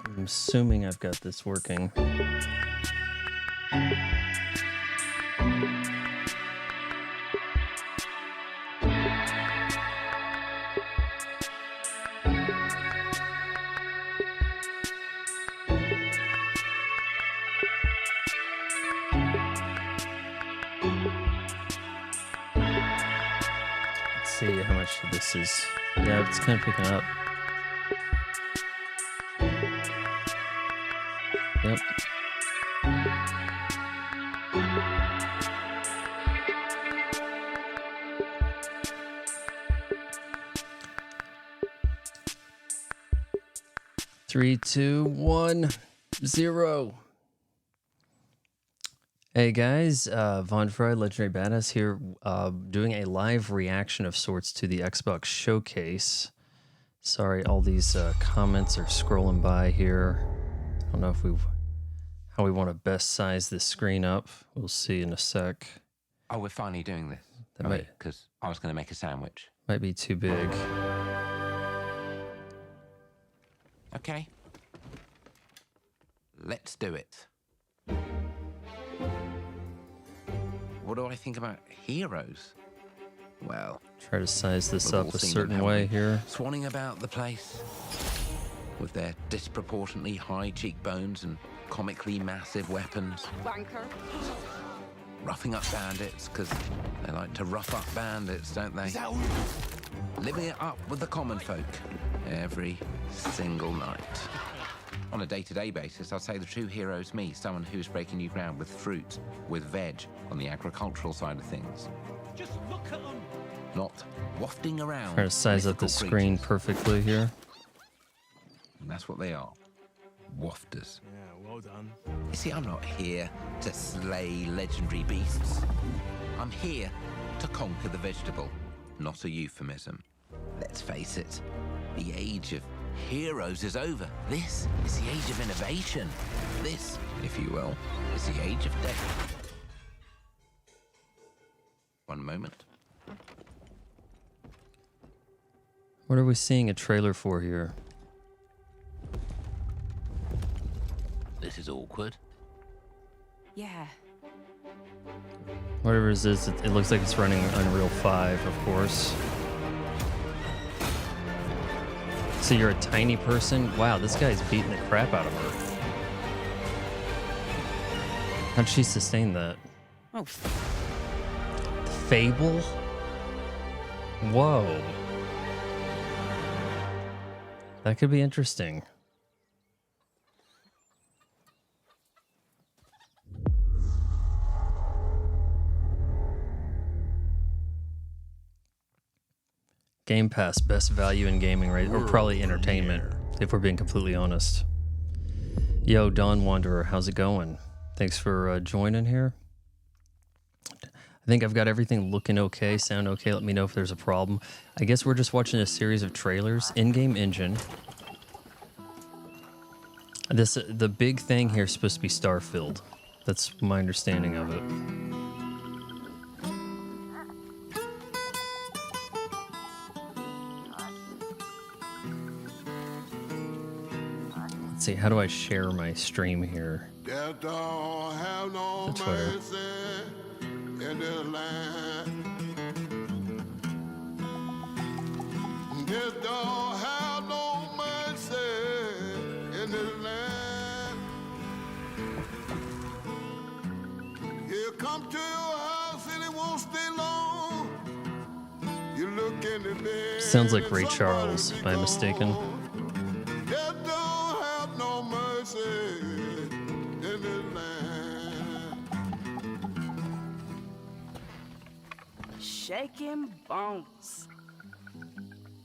I'm assuming I've got this working. Let's see how much this is. Yeah, it's kind of picking up. Yep. Three, two, 1, 0. Hey guys, Von Fry, Legendary Badass here, doing a live reaction of sorts to the Xbox Showcase. Sorry, all these comments are scrolling by here. I don't know if how we want to best size this screen up. We'll see in a sec. Oh, we're finally doing this. That might, because I was going to make a sandwich. Might be too big. Okay. Let's do it. What do I think about heroes? Well, Try to size this up a certain way here. Swanning about the place with their disproportionately high cheekbones and comically massive weapons. Banker. Roughing up bandits, because they like to rough up bandits, don't they? Living it up with the common folk every single night. On a day-to-day basis, I'd say the true hero is me, someone who's breaking new ground with fruit, with veg, on the agricultural side of things. Just look at them. Not wafting around. Try to size up the screen perfectly here. And that's what they are. Wafters. Yeah, well done. You see, I'm not here to slay legendary beasts. I'm here to conquer the vegetable, not a euphemism. Let's face it, the age of heroes is over. This is the age of innovation. This, if you will, is the age of death. One moment. What are we seeing a trailer for here? This is awkward. Yeah. Whatever it is, it looks like it's running Unreal 5, of course. So you're a tiny person? Wow, this guy's beating the crap out of her. How'd she sustain that? Oh. Fable? Whoa. That could be interesting. Game Pass, best value in gaming, right? Or probably entertainment, if we're being completely honest. Yo, Dawn Wanderer, how's it going? Thanks for joining here. I think I've got everything looking okay, sound okay. Let me know if there's a problem. I guess we're just watching a series of trailers. In-game engine. The big thing here is supposed to be Starfield. That's my understanding of it. Let's see, how do I share my stream here? To Twitter. In the land. Just don't have no mercy in the land. He'll come to your house and it won't stay long. You look in the bed. Sounds like Ray Charles, if I'm mistaken. Just don't have no mercy in the land. Shaking bones.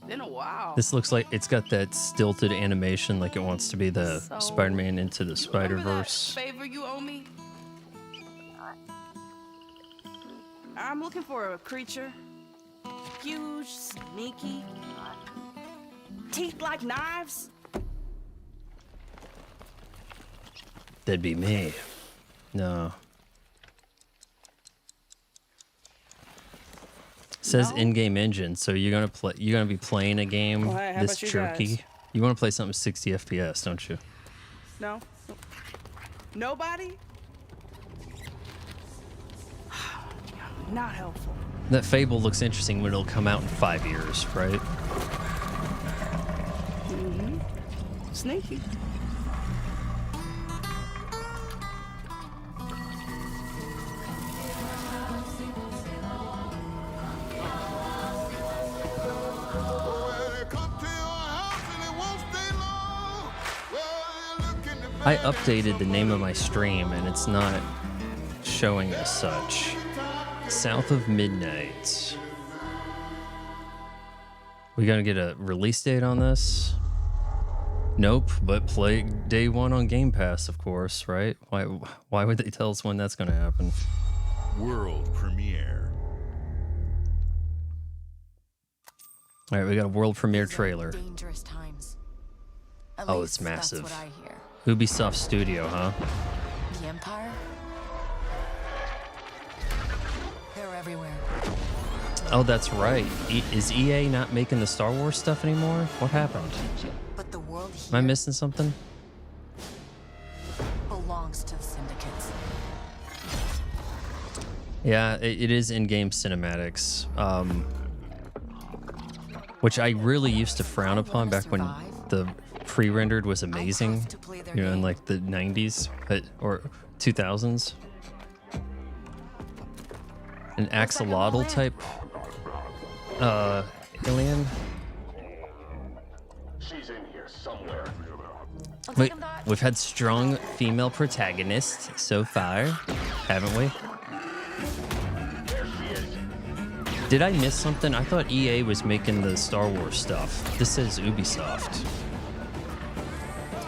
Been a while. This looks like it's got that stilted animation like it wants to be the So, Spider-Man Into the Remember that Spider-Verse. favor you owe me? I'm looking for a creature. Huge, sneaky, teeth like knives. That'd be me. No. It says No? in-game engine, so you're gonna be playing a game Well, hey, how this about you jerky. guys? You want to play something 60 FPS, don't you? No? Nobody? Not helpful. That Fable looks interesting when it'll come out in 5 years, right? Sneaky. I updated the name of my stream and it's not showing as such. South of Midnight. We gonna get a release date on this? Nope, but play day one on Game Pass, of course, right? Why would they tell us when that's gonna happen? World premiere. All right, we got a world premiere trailer. Dangerous times. At Oh, least it's massive. That's what I hear. Ubisoft Studio, huh? The Empire? They're everywhere. Oh, that's right. Is EA not making the Star Wars stuff anymore? What happened? But the world Am I here missing something? belongs to the syndicates. Yeah, it is in-game cinematics, which I really used to frown upon back when the pre-rendered was amazing, you know, in like the 90s or 2000s. An axolotl type alien. She's in here somewhere. Wait, we've had strong female protagonists so far, haven't we? There she is. Did I miss something? I thought EA was making the Star Wars stuff. This says Ubisoft.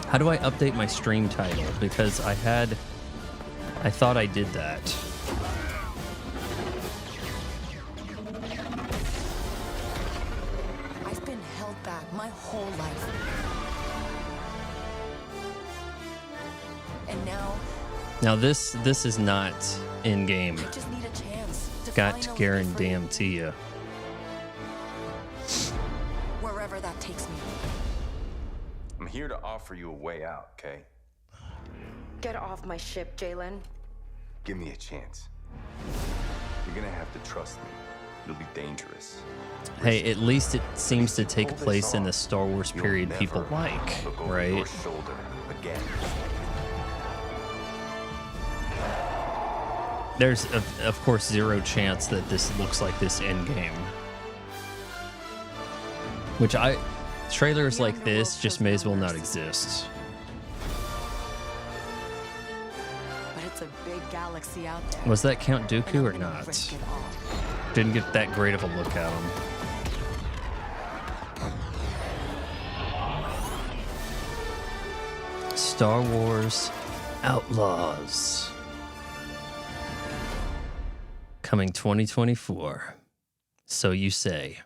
How do I update my stream title? Because I thought I did that. I've been held back my whole life. And now This is not in game. I just need a chance to Got finally to be guarantee you. free, wherever that takes me. I'm here to offer you a way out, okay? Get off my ship, Jalen. Give me a chance. You're gonna have to trust me. It'll be dangerous. Hey, at least it seems to take place in the Star Wars You'll period never people like, look over your right? shoulder again. There's, of course, zero chance that this looks like this in game. Which trailers like this just may as well not exist. But it's a big galaxy out there. Was that Count and I'm Dooku or gonna not? risk it all. Didn't get that great of a look at him. Star Wars Outlaws. Coming 2024. So you say.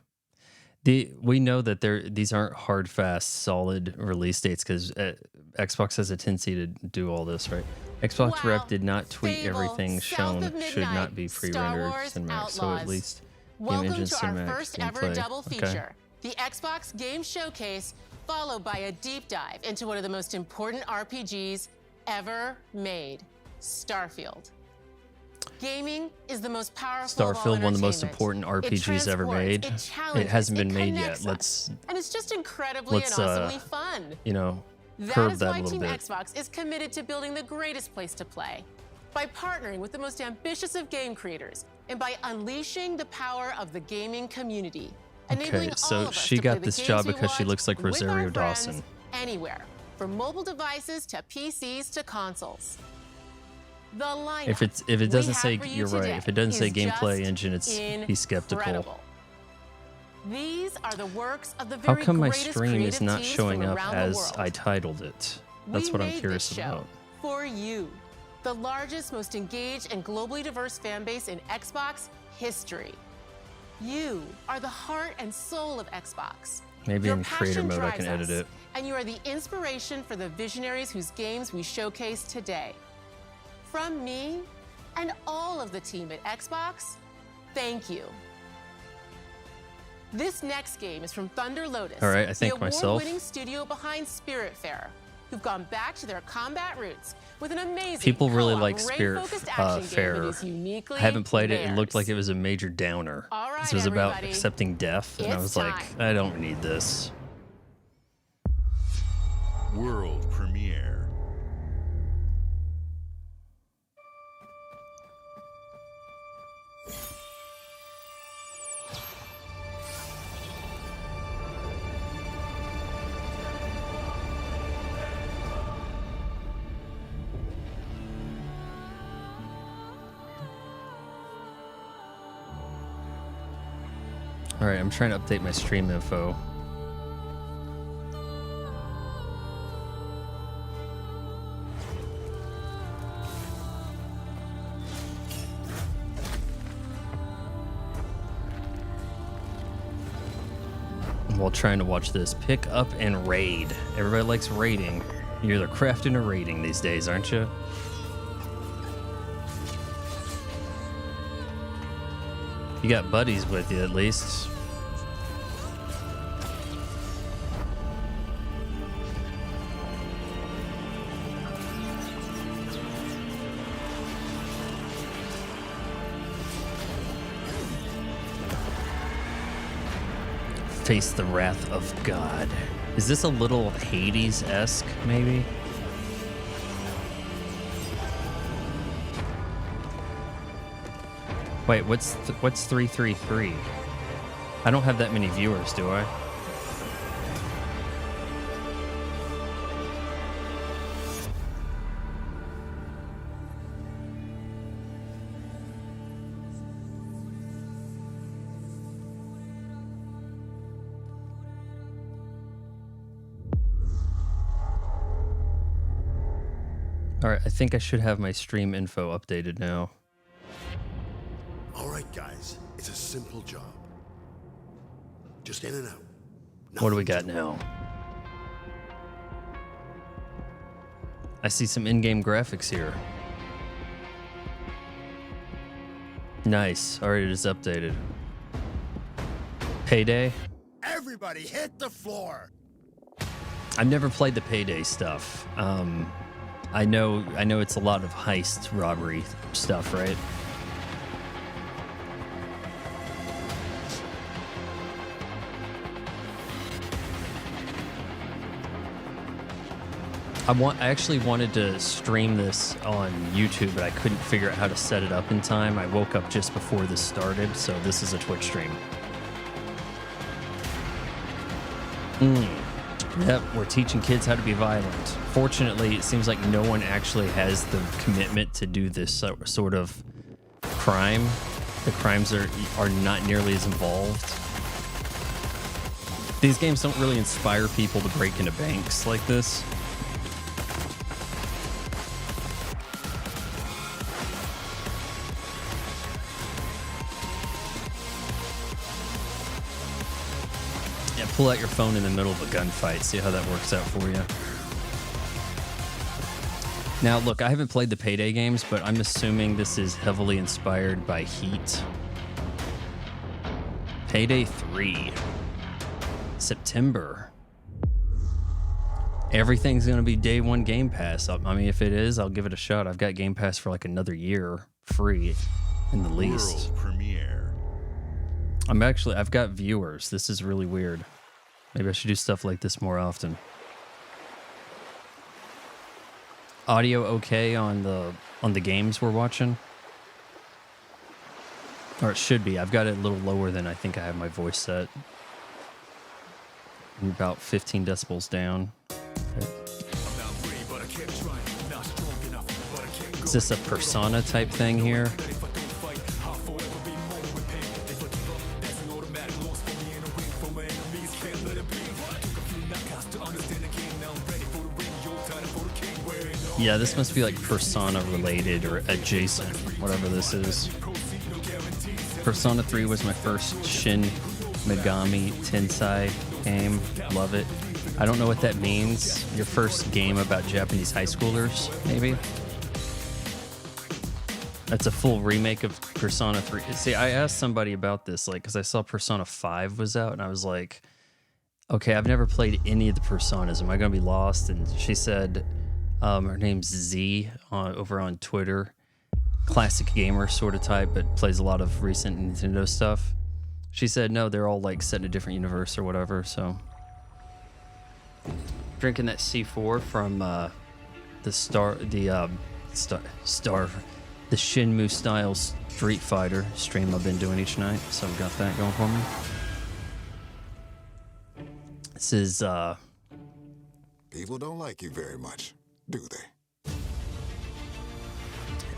We know that these aren't hard, fast, solid release dates because Xbox has a tendency to do all this, right? Xbox Rep did not tweet Fable, everything South shown of should not Midnight, be Star pre-rendered Wars cinematics, so at Outlaws. least Game Welcome Engine to our cinematics first can ever play. double Okay. feature, the Xbox Game Showcase, followed by a deep dive into one of the most important RPGs ever made, Starfield. Gaming is the most powerful of all Starfield, one of the most entertainment. important It RPGs ever transports, made. It challenges, hasn't been it made yet. connects Let's, us, and it's just incredibly and awesomely fun. you know, That curb is that a why little Team bit. Xbox is committed to building the greatest place to play. By partnering with the most ambitious of game creators and by unleashing the power of the gaming community. Enabling Okay, so all of us she to play got the this games job we because she want looks like with our Rosario friends Dawson. Anywhere, from mobile devices to PCs to consoles. The lineup If it we doesn't have say, for you you're right. today If it doesn't say is gameplay just engine, be skeptical. incredible. These are the works of the How very come my greatest stream is creative not teams showing from up around the as world. I titled it? That's We what I'm made curious this show about. for you, the largest, most engaged, and globally diverse fan base in Xbox history. You are the heart and soul of Xbox. Maybe Your in creator passion mode I can drives edit us, it. And you are the inspiration for the visionaries whose games we showcase today. From me and all of the team at Xbox, thank you. This next game is from Thunder Lotus, All right, I the thank myself. award-winning studio behind Spiritfarer. who've gone back to their combat roots with an amazing People really co-op, like Spirit raid-focused action game Fair. that is uniquely I haven't played it. It looked like theirs. it was a major downer. All right, This was about everybody. accepting death, and I It's was like, time. I don't need this. World premiere. All right, I'm trying to update my stream info. While trying to watch this, pick up and raid. Everybody likes raiding. You're either crafting or raiding these days, aren't you? You got buddies with you at least. Face the wrath of God. Is this a little Hades-esque, maybe? Wait, what's 333? I don't have that many viewers, do I? All right, I think I should have my stream info updated now. All right, guys, it's a simple job. Just in and out. What do we got now? I see some in-game graphics here. Nice. All right, it is updated. Payday? Everybody hit the floor. I've never played the Payday stuff. I know it's a lot of heist robbery stuff, right? I actually wanted to stream this on YouTube, but I couldn't figure out how to set it up in time. I woke up just before this started, so this is a Twitch stream. Yep, we're teaching kids how to be violent. Fortunately, it seems like no one actually has the commitment to do this sort of crime. The crimes are not nearly as involved. These games don't really inspire people to break into banks like this. Yeah, pull out your phone in the middle of a gunfight. See how that works out for you. Now, look, I haven't played the Payday games, but I'm assuming this is heavily inspired by Heat. Payday 3. September. Everything's going to be day one Game Pass. I mean, if it is, I'll give it a shot. I've got Game Pass for like another year free in the least. World premiere. I've got viewers. This is really weird. Maybe I should do stuff like this more often. Audio okay on the games we're watching? Or it should be. I've got it a little lower than I think I have my voice set. I'm about 15 decibels down. Okay. Is this a Persona type thing here? Yeah, this must be like Persona related or adjacent, whatever this is. Persona 3 was my first Shin Megami Tensei game. Love it. I don't know what that means. Your first game about Japanese high schoolers, maybe? That's a full remake of Persona 3. See, I asked somebody about this, like, because I saw Persona 5 was out, and I was like, Okay, I've never played any of the Personas. Am I going to be lost? And she said her name's Z over on Twitter. Classic gamer sort of type, but plays a lot of recent Nintendo stuff. She said, no, they're all like set in a different universe or whatever, so. Drinking that C4 from the Shenmue style Street Fighter stream I've been doing each night, so I've got that going for me. This is People don't like you very much, do they?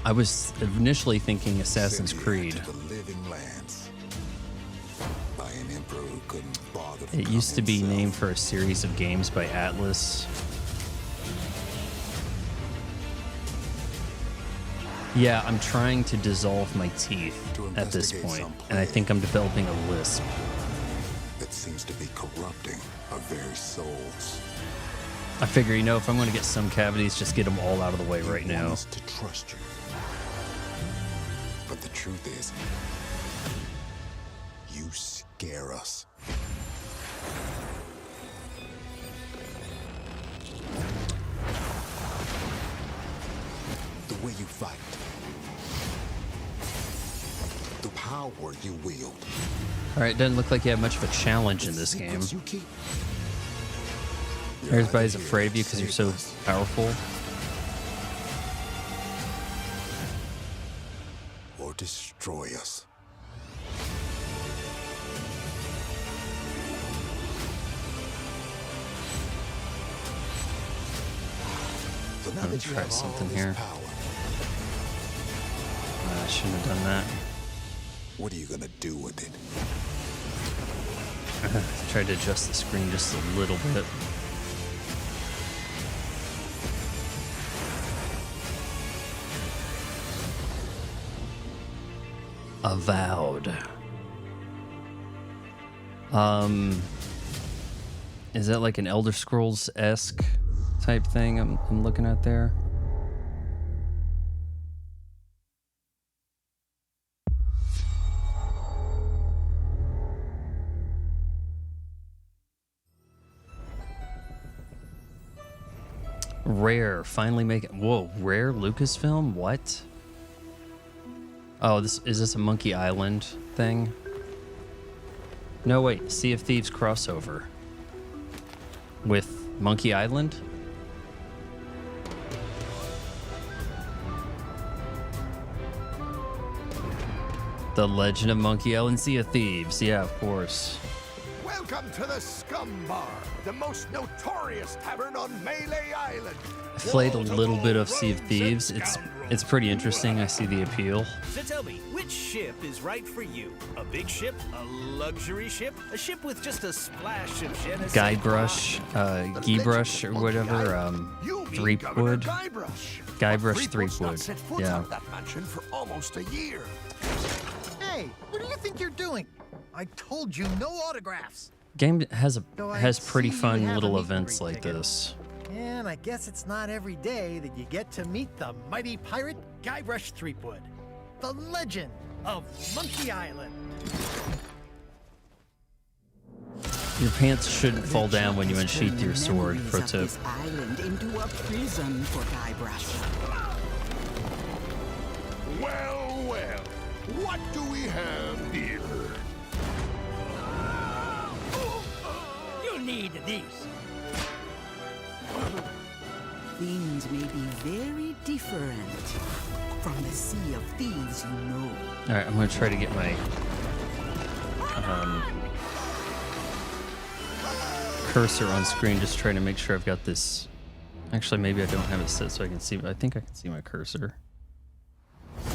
I was initially thinking Assassin's Send you Creed. to the living lands by an emperor who couldn't bother to It come used to be himself. named for a series of games by Atlas. Yeah, I'm trying to dissolve my teeth at this investigate point, some and I think I'm developing a lisp. that seems to be corrupting our very souls. I figure, you know, if I'm going to get some cavities, just get them all out of the way right We want now. us to trust you. But the truth is, you scare us. The way you fight. The power you wield. All right, doesn't look like you have much of a challenge in this game. You keep. Everybody's afraid of you because you're so powerful. Or destroy us. So now Let me that you try have all something this here. power, I shouldn't have done that. what are you gonna do with it? Tried to adjust the screen just a little bit. Avowed. Is that like an Elder Scrolls-esque type thing I'm looking at there? Rare, finally making. Whoa, Rare Lucasfilm? What? Oh, is this a Monkey Island thing? No, wait, Sea of Thieves crossover with Monkey Island? The Legend of Monkey Island, Sea of Thieves. Yeah, of course. Welcome to the Scum Bar, the most notorious tavern on Melee Island. I played a little bit of Sea of Thieves. It's pretty interesting. I see the appeal. So tell me, which ship is right for you? A big ship? A luxury ship? A ship with just a splash of je ne sais Guybrush, Guybrush or whatever, Threepwood. Guybrush Threepwood. Yeah. That mansion for almost a year. Hey, what do you think you're doing? I told you no autographs. Game has pretty see you fun have a little meet and events greet like ticket. this. And I guess it's not every day that you get to meet the mighty pirate Guybrush Threepwood, the legend of Monkey Island. Your pants shouldn't fall down when you unsheath your sword. Pro tip. This island into a prison for Guybrush. Well, well, what do we have here? You need these. Things may be very different from the Sea of Thieves you know. All right, I'm gonna try to get my cursor on screen. Just trying to make sure I've got this. Actually, maybe I don't have it set so I can see. I think I can see my cursor. I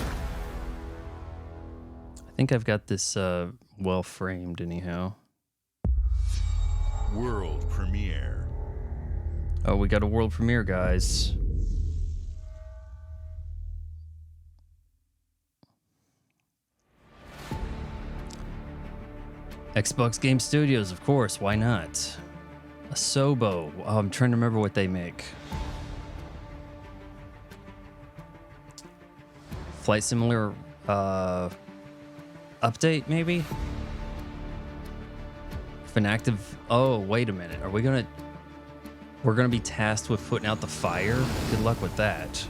think I've got this well framed anyhow. World premiere. Oh, we got a world premiere, guys. Xbox Game Studios, of course. Why not? Asobo. Oh, I'm trying to remember what they make. Flight Simulator update, maybe? If an active... Oh, wait a minute. Are we going to... We're going to be tasked with putting out the fire? Good luck with that.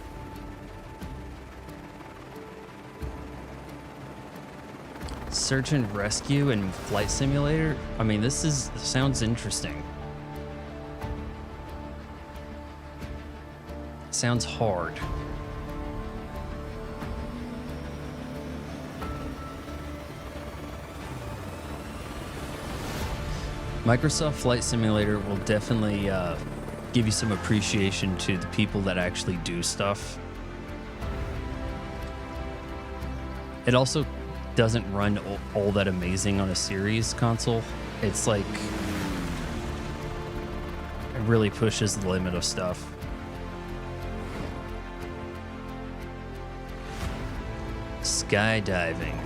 Search and rescue and flight simulator? I mean, this sounds interesting. Sounds hard. Microsoft Flight Simulator will definitely give you some appreciation to the people that actually do stuff. It also doesn't run all that amazing on a series console. It's like, it really pushes the limit of stuff. Skydiving.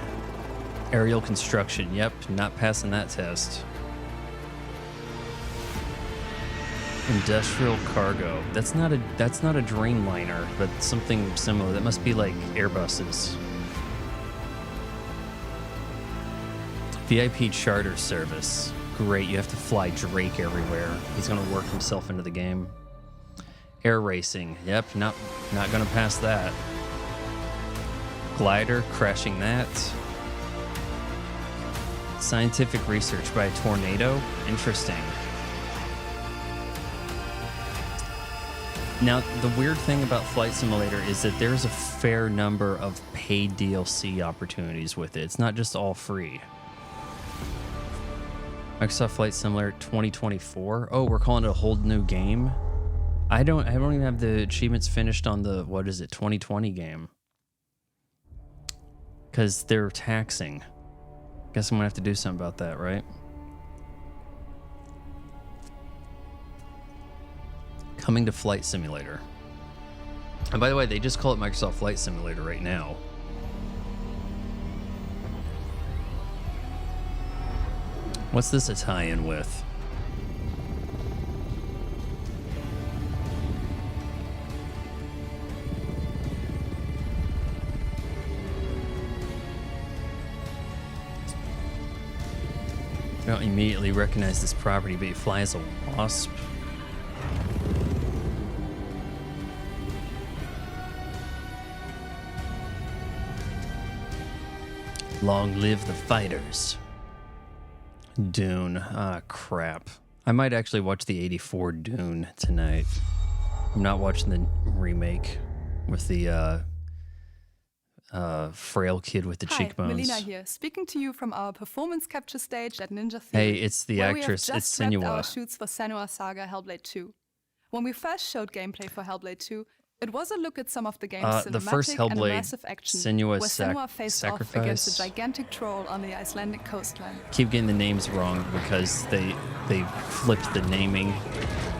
Aerial construction. Yep, not passing that test. Industrial cargo. That's not a Dreamliner, but something similar. That must be like Airbuses. VIP charter service. Great, you have to fly Drake everywhere. He's gonna work himself into the game. Air racing. Yep, not gonna pass that. Glider, crashing that. Scientific research by a tornado. Interesting. Now, the weird thing about Flight Simulator is that there's a fair number of paid DLC opportunities with it. It's not just all free. Microsoft Flight Simulator 2024. Oh, we're calling it a whole new game? I don't even have the achievements finished on the, 2020 game. Because they're taxing. Guess I'm gonna have to do something about that, right? Coming to Flight Simulator. And by the way, they just call it Microsoft Flight Simulator right now. What's this a tie-in with? You don't immediately recognize this property, but you fly as a wasp. Long live the fighters. Dune. Ah, crap. I might actually watch the 84 Dune tonight. I'm not watching the remake with the frail kid with the cheekbones. Melina here, speaking to you from our performance capture stage at Ninja Theory. Hey, it's the actress. It's Senua. Our shoots for Senua Saga Hellblade 2. When we first showed gameplay for Hellblade 2, it was a look at some of the game's cinematic the first Hellblade, and immersive action, Senua's where Senua faced off against a gigantic troll on the Icelandic coastline. Keep getting the names wrong because they flipped the naming,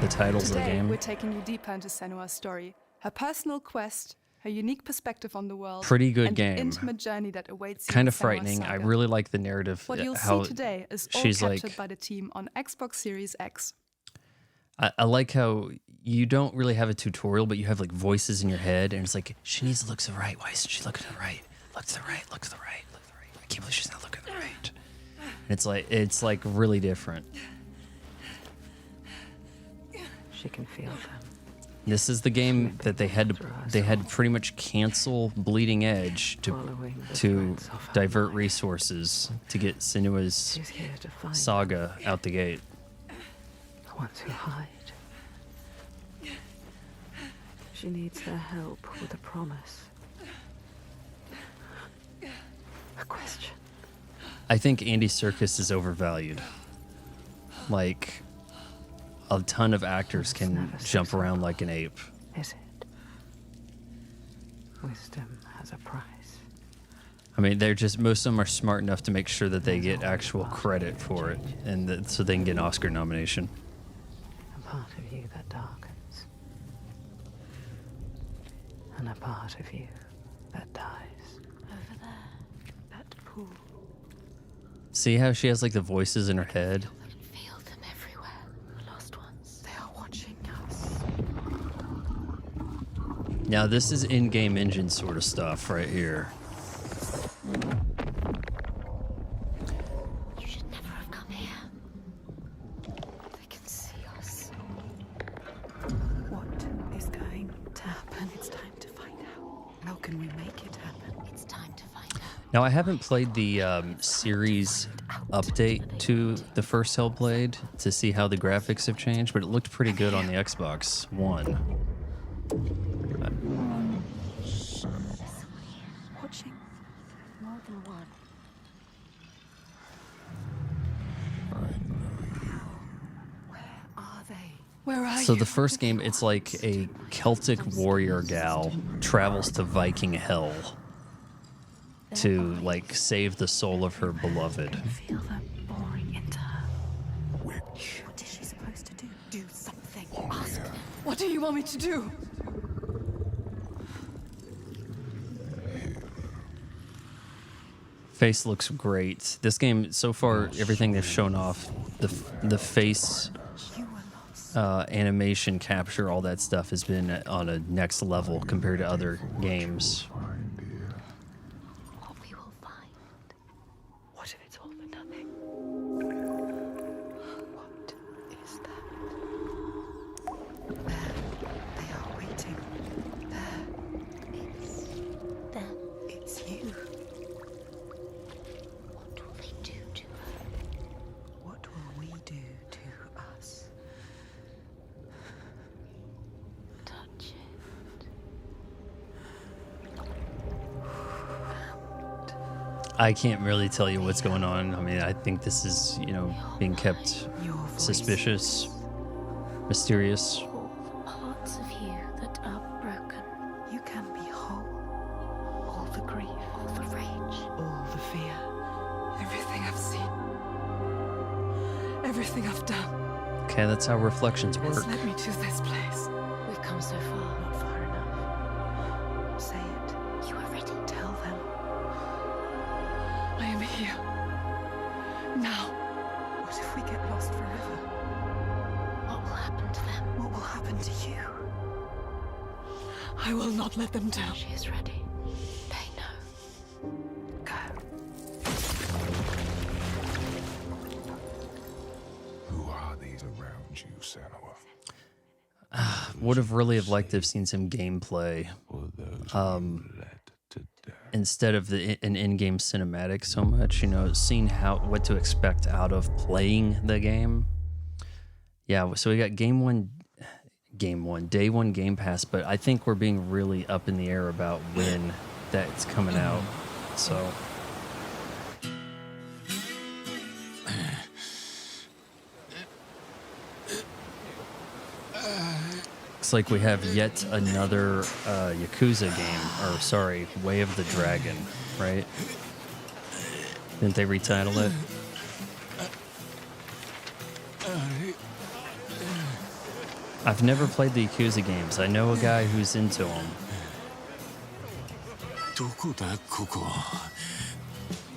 the titles Today, of the game. We're taking you deeper into Senua's story, her personal quest, her unique perspective on the world, Pretty good and game. the intimate journey that awaits you Kind in of Senua's frightening. saga. I really like the narrative. What you'll how see today is all she's captured like, by the team on Xbox Series X. I like how you don't really have a tutorial, but you have like voices in your head, and it's like, she needs to look to the right. Why isn't she looking to the right? Look to the right. Look to the right. Look to the right. I can't believe she's not looking to the right. And it's like really different. She can feel them. This is the game that they had to pretty much cancel Bleeding Edge to divert resources to get Senua's saga out the gate. The ones who hide. She needs their help with a promise. A question. I think Andy Serkis is overvalued. Like, a ton of actors can jump around like an ape. Is it? Wisdom has a price. I mean, most of them are smart enough to make sure that they get actual credit for it, and so they can get an Oscar nomination. A part of you that darkens. And a part of you that dies. Over there. That pool. See how she has like the voices in her head? Feel them everywhere. The lost ones. They are watching us. Now this is in-game engine sort of stuff right here. You should never have come here. Now, I haven't played the series update to the first Hellblade to see how the graphics have changed, but it looked pretty good on the Xbox One. Watching more than one. Where are So you? the first game, it's like a Celtic warrior gal travels to Viking hell to like save the soul of her beloved. Feel them boring into her. Which? What is she supposed to do? Do something. Ask. What do you want me to do? Face looks great. This game, so far, everything they've shown off, the face animation capture, all that stuff has been on a next level compared to other games. What we will find. What if it's all for nothing? What is that? There. They are waiting. There. It's them. It's you. What will they do to her? What will we do to us? Touch it. I can't really tell you what's going on. I mean, I think this is, you know, being kept suspicious, mysterious. All the parts of you that are broken. You can be whole. All the grief, all the rage, all the fear. Everything I've seen. Everything I've done. Okay, that's how reflections Has work. led me to this place. We've come so far, not far enough. Say it. You are ready. Tell them. I am here. Now. What if we get lost forever? What will happen to them? What will happen to you? I will not let them down. She is ready. They know. Go. Who are these around you, Sanoa? Would have really have liked to have seen some gameplay instead of an in-game cinematic so much. You know, seeing what to expect out of playing the game. Yeah, so we got day one Game Pass, but I think we're being really up in the air about when that's coming out. So. Looks like we have yet another Yakuza game, or sorry, Way of the Dragon, right? Didn't they retitle it? I've never played the Yakuza games. I know a guy who's into them.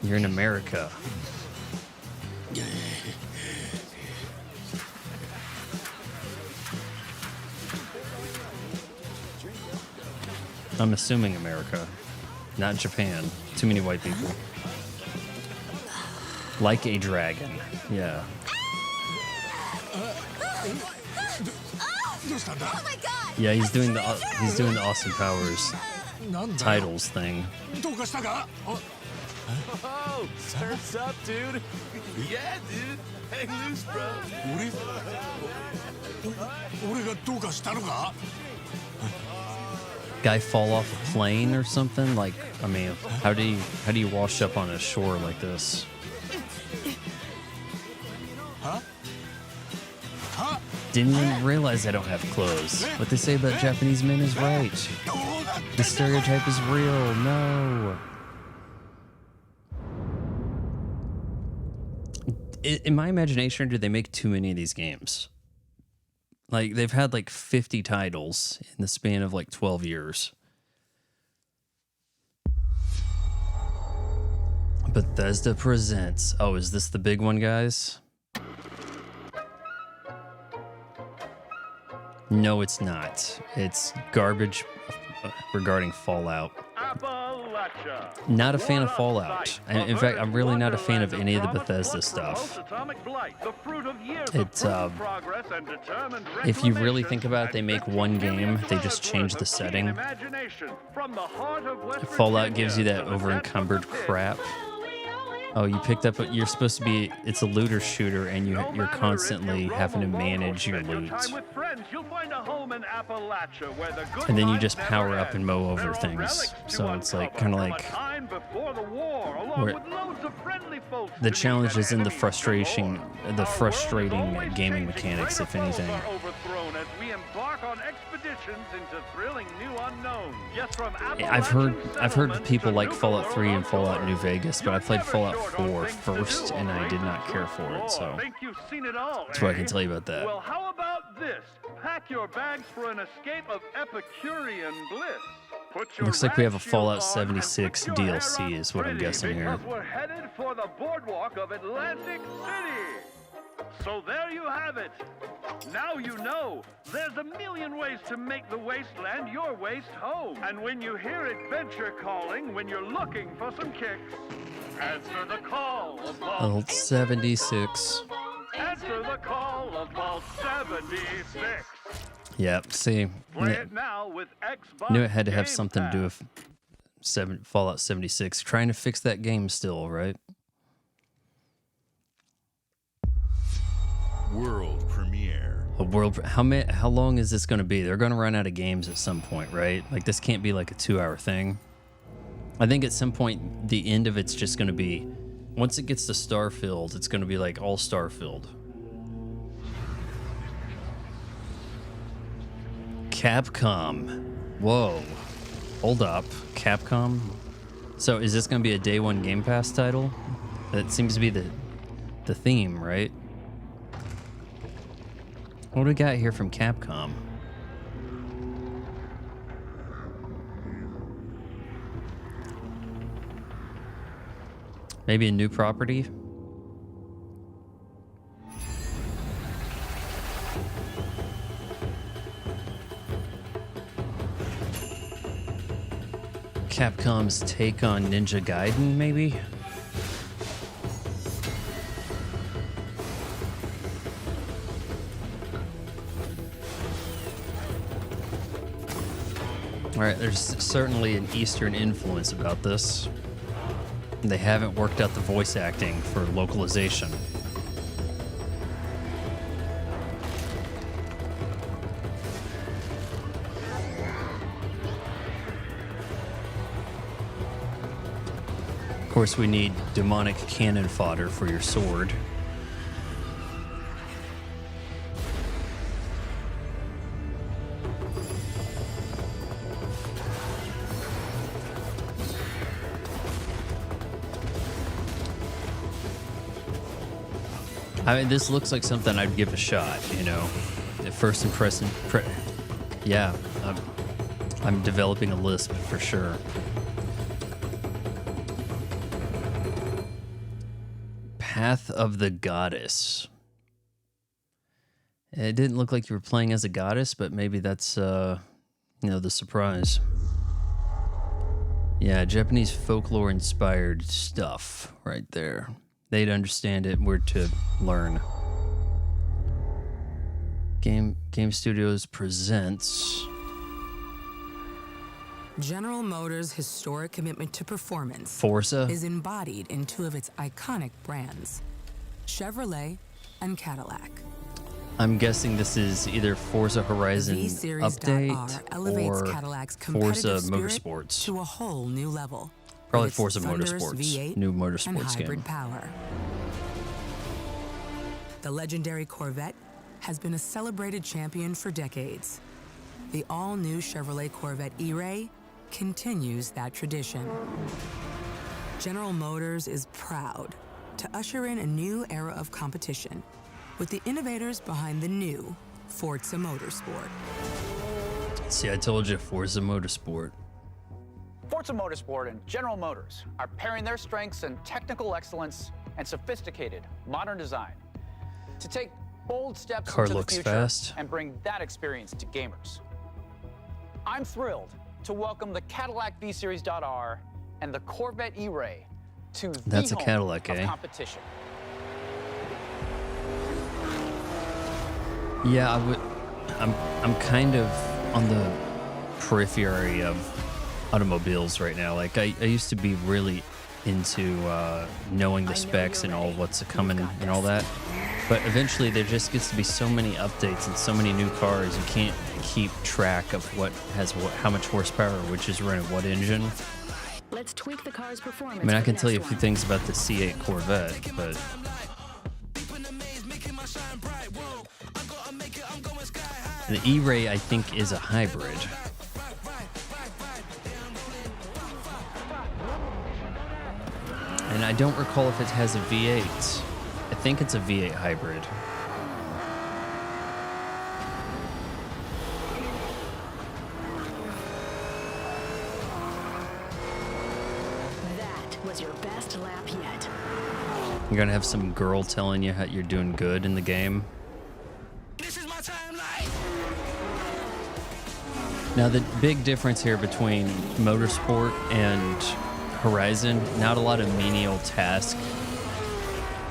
You're in America. I'm assuming America, not Japan. Too many white people. Like a dragon. Yeah. Oh my god! Yeah, he's doing the Austin Powers titles thing. Oh, turns up, dude. Yeah, dude. Hang loose, bro. Guy fall off a plane or something? Like, I mean, how do you wash up on a shore like this? Didn't even realize I don't have clothes. What they say about Japanese men is right. The stereotype is real. No. In my imagination, do they make too many of these games? Like, they've had like 50 titles in the span of like 12 years. Bethesda presents. Oh, is this the big one, guys? No, it's not. It's garbage regarding Fallout. Not a fan of Fallout. In fact, I'm really not a fan of any of the Bethesda stuff. It's if you really think about it, they make one game, they just change the setting. Fallout gives you that over-encumbered crap. Oh, you picked up. You're supposed to be. It's a looter shooter, and you're constantly having to manage your loot. And then you just power up and mow over things. So it's like kind of like the challenge is in the frustrating gaming mechanics, if anything. I've heard people like Fallout 3 and Fallout New Vegas, but I played Fallout 4 first, and I did not care for it. So that's what I can tell you about that. Well, how about this? Pack your bags for an escape of Epicurean bliss. Looks like we have a Fallout 76 DLC, is what I'm guessing here. We're headed for the boardwalk of Atlantic City. So there you have it. Now you know. There's a million ways to make the wasteland your waste home. And when you hear adventure calling, when you're looking for some kicks, answer the call of Vault 76. Answer the call of Vault 76. Yep, see. Play it now with Xbox Knew it had to have Game something to do Pass. with Fallout 76. Trying to fix that game still, right? World premiere. How long is this going to be? They're going to run out of games at some point, right? Like, this can't be like a 2-hour thing. I think at some point the end of it's just going to be, once it gets to Starfield, it's going to be like all Starfield. Capcom. Whoa. Hold up. Capcom? So is this going to be a day one Game Pass title? That seems to be the theme, right? What do we got here from Capcom? Maybe a new property? Capcom's take on Ninja Gaiden, maybe? Alright, there's certainly an Eastern influence about this. They haven't worked out the voice acting for localization. Of course, we need demonic cannon fodder for your sword. I mean, this looks like something I'd give a shot, you know. At first impression, yeah, I'm developing a lisp for sure. Path of the Goddess. It didn't look like you were playing as a goddess, but maybe that's, you know, the surprise. Yeah, Japanese folklore-inspired stuff right there. They'd understand it. We're to learn. Game Studios presents General Motors' historic commitment to performance Forza is embodied in two of its iconic brands, Chevrolet and Cadillac. I'm guessing this is either Forza Horizon update or Cadillac's Forza spirit Motorsports. To a whole new level. Probably with its Forza thunderous Motorsports, V8 new and motorsports hybrid game. power. The legendary Corvette has been a celebrated champion for decades. The all-new Chevrolet Corvette E-Ray continues that tradition. General Motors is proud to usher in a new era of competition with the innovators behind the new Forza Motorsport. See, I told you, Forza Motorsport. Forza Motorsport and General Motors are pairing their strengths in technical excellence and sophisticated modern design to take bold steps Car into the looks future fast. and bring that experience to gamers. I'm thrilled to welcome the Cadillac V-Series.R and the Corvette E-Ray to That's the a home Cadillac, of eh? competition. Yeah, I'm kind of on the periphery of automobiles right now. Like I used to be really into knowing the specs and all what's coming and all that. But eventually there just gets to be so many updates and so many new cars, you can't keep track of what has how much horsepower, which is running what engine. Let's tweak the car's performance. I mean, I for can the tell you a next few one. things about the C8 Corvette, but the E-Ray, I think, is a hybrid. And I don't recall if it has a V8. I think it's a V8 hybrid. That was your best lap yet. You're gonna have some girl telling you how you're doing good in the game. Now, the big difference here between Motorsport and Horizon, not a lot of menial task,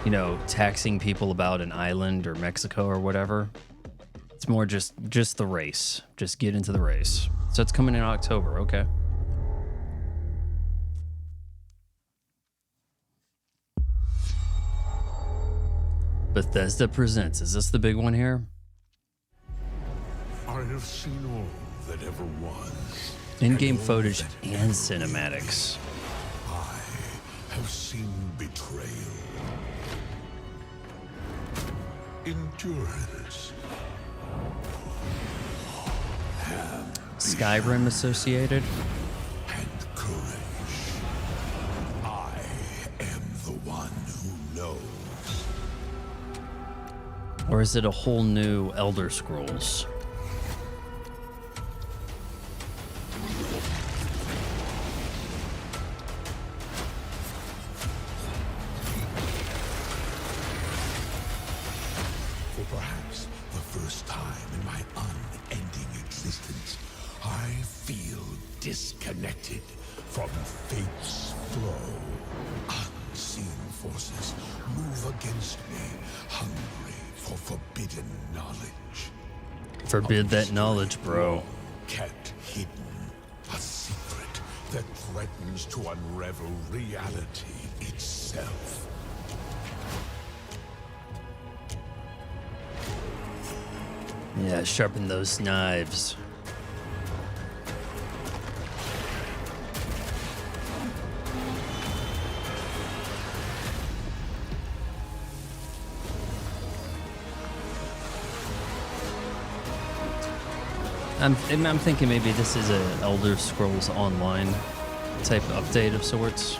you know, taxing people about an island or Mexico or whatever. It's more just the race. Just get into the race. So it's coming in October, okay. Bethesda Presents. Is this the big one here? I have seen all that ever was. In-game and all footage that and ever cinematics. I have seen betrayal, endurance, Skyrim associated? and courage. I am the one who knows. Or is it a whole new Elder Scrolls? For perhaps the first time in my unending existence, I feel disconnected from fate's flow. Unseen forces move against me, hungry for forbidden knowledge. Forbid that knowledge, bro. Kept hidden, a secret that threatens to unravel reality itself. Yeah, sharpen those knives. I'm thinking maybe this is a Elder Scrolls Online type update of sorts.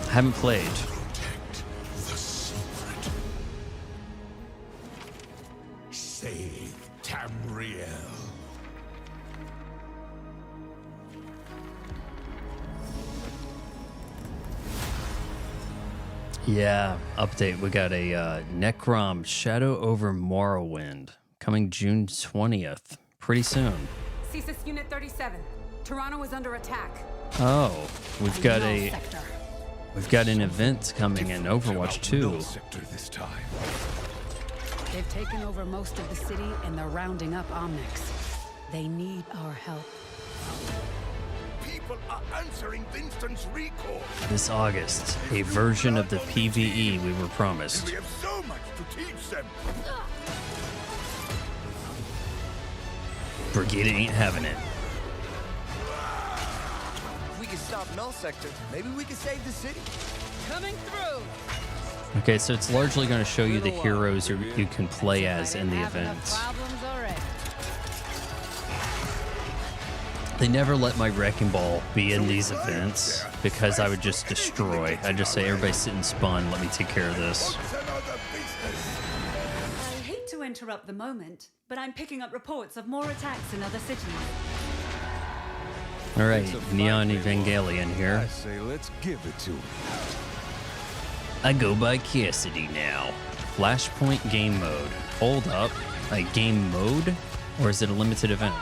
Haven't played. Protect the secret. Save Tamriel. Yeah, update. We got a Necrom Shadow over Morrowind coming June 20th. Pretty soon. CSIS Unit 37. Toronto is under attack. Oh, we've got Null a sector. we've got an event coming in Overwatch 2. Sector this time. They've taken over most of the city and they're rounding up Omnics. They need our help. People are answering Vincent's recall. This August, a version of the PvE we were promised. We have so much to teach them. Brigade ain't having it. If we can stop Null Sector, maybe we can save the city. Coming through. Okay, so it's largely going to show you the heroes you can play as in the event. Problems already. They never let my Wrecking Ball be in these events because I would just destroy. I'd just say, everybody sit and spawn, let me take care of this. I hate to interrupt the moment, but I'm picking up reports of more attacks in other cities. All right, Neon Evangelion here. I say let's give it to him. I go by Cassidy now. Flashpoint game mode. Hold up. A game mode? Or is it a limited event?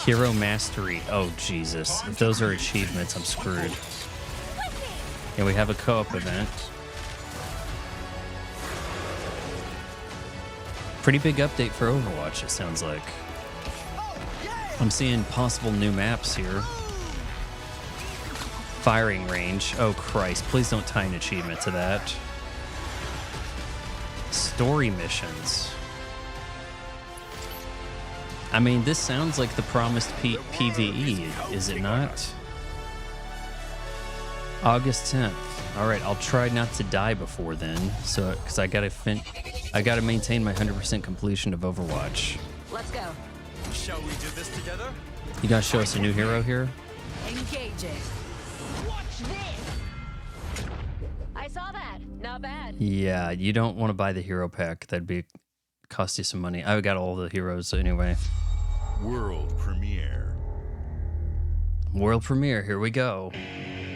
Hero Mastery. Oh, Jesus. If those are achievements, I'm screwed. And we have a co-op event. Pretty big update for Overwatch, it sounds like. I'm seeing possible new maps here. Firing range. Oh, Christ. Please don't tie an achievement to that. Story missions. I mean, this sounds like the promised PvE, is it not? August 10th. All right, I'll try not to die before then, so because I gotta maintain my 100% completion of Overwatch. Let's go. Shall we do this together? You gotta show us a new hero here. Engaging. Watch this. I saw that. Not bad. Yeah, you don't want to buy the hero pack. That'd be cost you some money. I got all the heroes anyway. World premiere. World premiere. Here we go.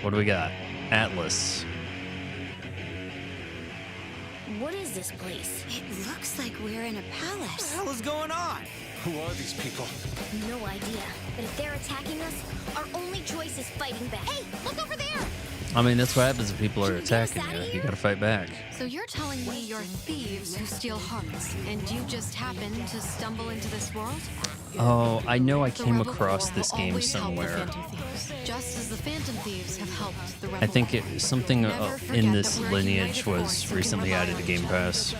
What do we got? Atlas. What is this place? It looks like we're in a palace. What the hell is going on? Who are these people? No idea. But if they're attacking us, our only choice is fighting back. Hey, look over there! I mean, that's what happens if people are attacking you. You gotta fight back. So you're telling me you're thieves who steal hearts, and you just happened to stumble into this world? Oh, I know I came across this game somewhere. Just as the Phantom Thieves have helped the Rebel. I think something in this lineage was recently added to Game Pass.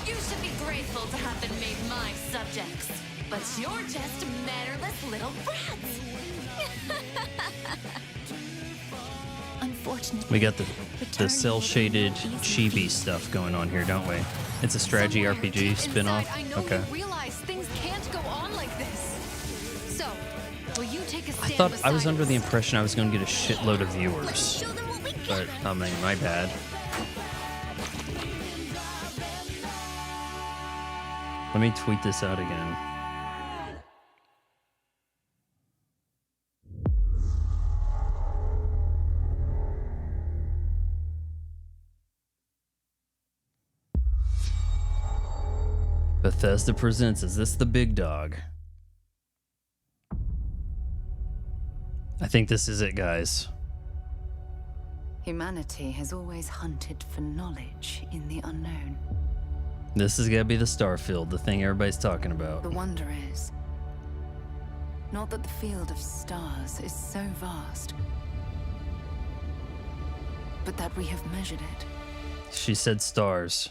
You should be grateful to have been made my subjects. But you're just mannerless little brats. Unfortunately, We got the cel-shaded chibi stuff going on here, don't we? It's a strategy RPG spin-off. Okay. Realize things can't go on like this. So, will you take a I stand thought I was beside under the us? impression I was going to get a shitload of viewers. But, I mean, my bad. Let me tweet this out again. Bethesda presents, is this the big dog? I think this is it, guys. Humanity has always hunted for knowledge in the unknown. This is gonna be the Starfield, the thing everybody's talking about. The wonder is, not that the field of stars is so vast, but that we have measured it. She said stars.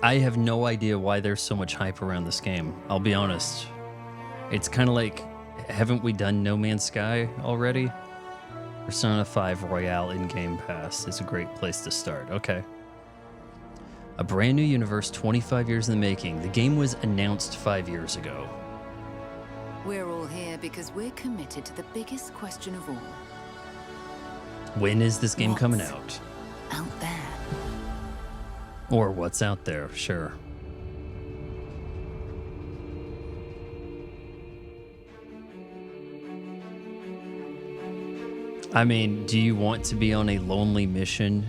I have no idea why there's so much hype around this game. I'll be honest. It's kind of like, haven't we done No Man's Sky already? Persona 5 Royale in Game Pass is a great place to start. Okay. A brand new universe 25 years in the making. The game was announced 5 years ago. We're all here because we're committed to the biggest question of all. When is this game coming out? Out there. Or what's out there, sure. I mean, do you want to be on a lonely mission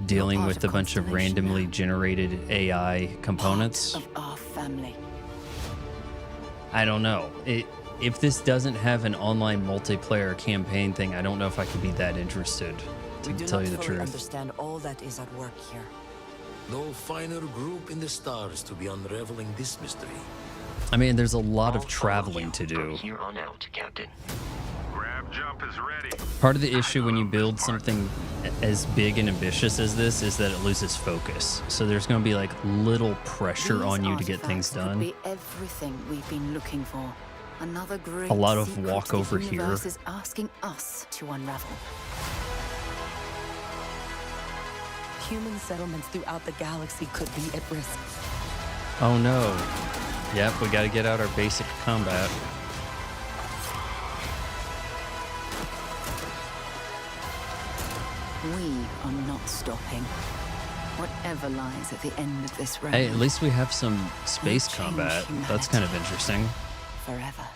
dealing with a bunch of randomly generated AI components? Of our family. I don't know. If this doesn't have an online multiplayer campaign thing, I don't know if I could be that interested, to tell you the truth. Understand all that is at work here. No finer group in the stars to be unraveling this mystery. I mean, there's a lot of traveling to do. Here on out, Captain. Grab jump is ready. Part of the issue when you build something as big and ambitious as this is that it loses focus. So there's going to be like little pressure on you to get things done. Be everything we've been looking for. Another great A lot of secret walk the over universe here. is asking us to unravel. Human settlements throughout the galaxy could be at risk. Oh no. Yep, we got to get out our basic combat. We are not stopping. Whatever lies at the end of this road. Hey, at least we have some space Change combat. That's humanity. kind of interesting. Forever.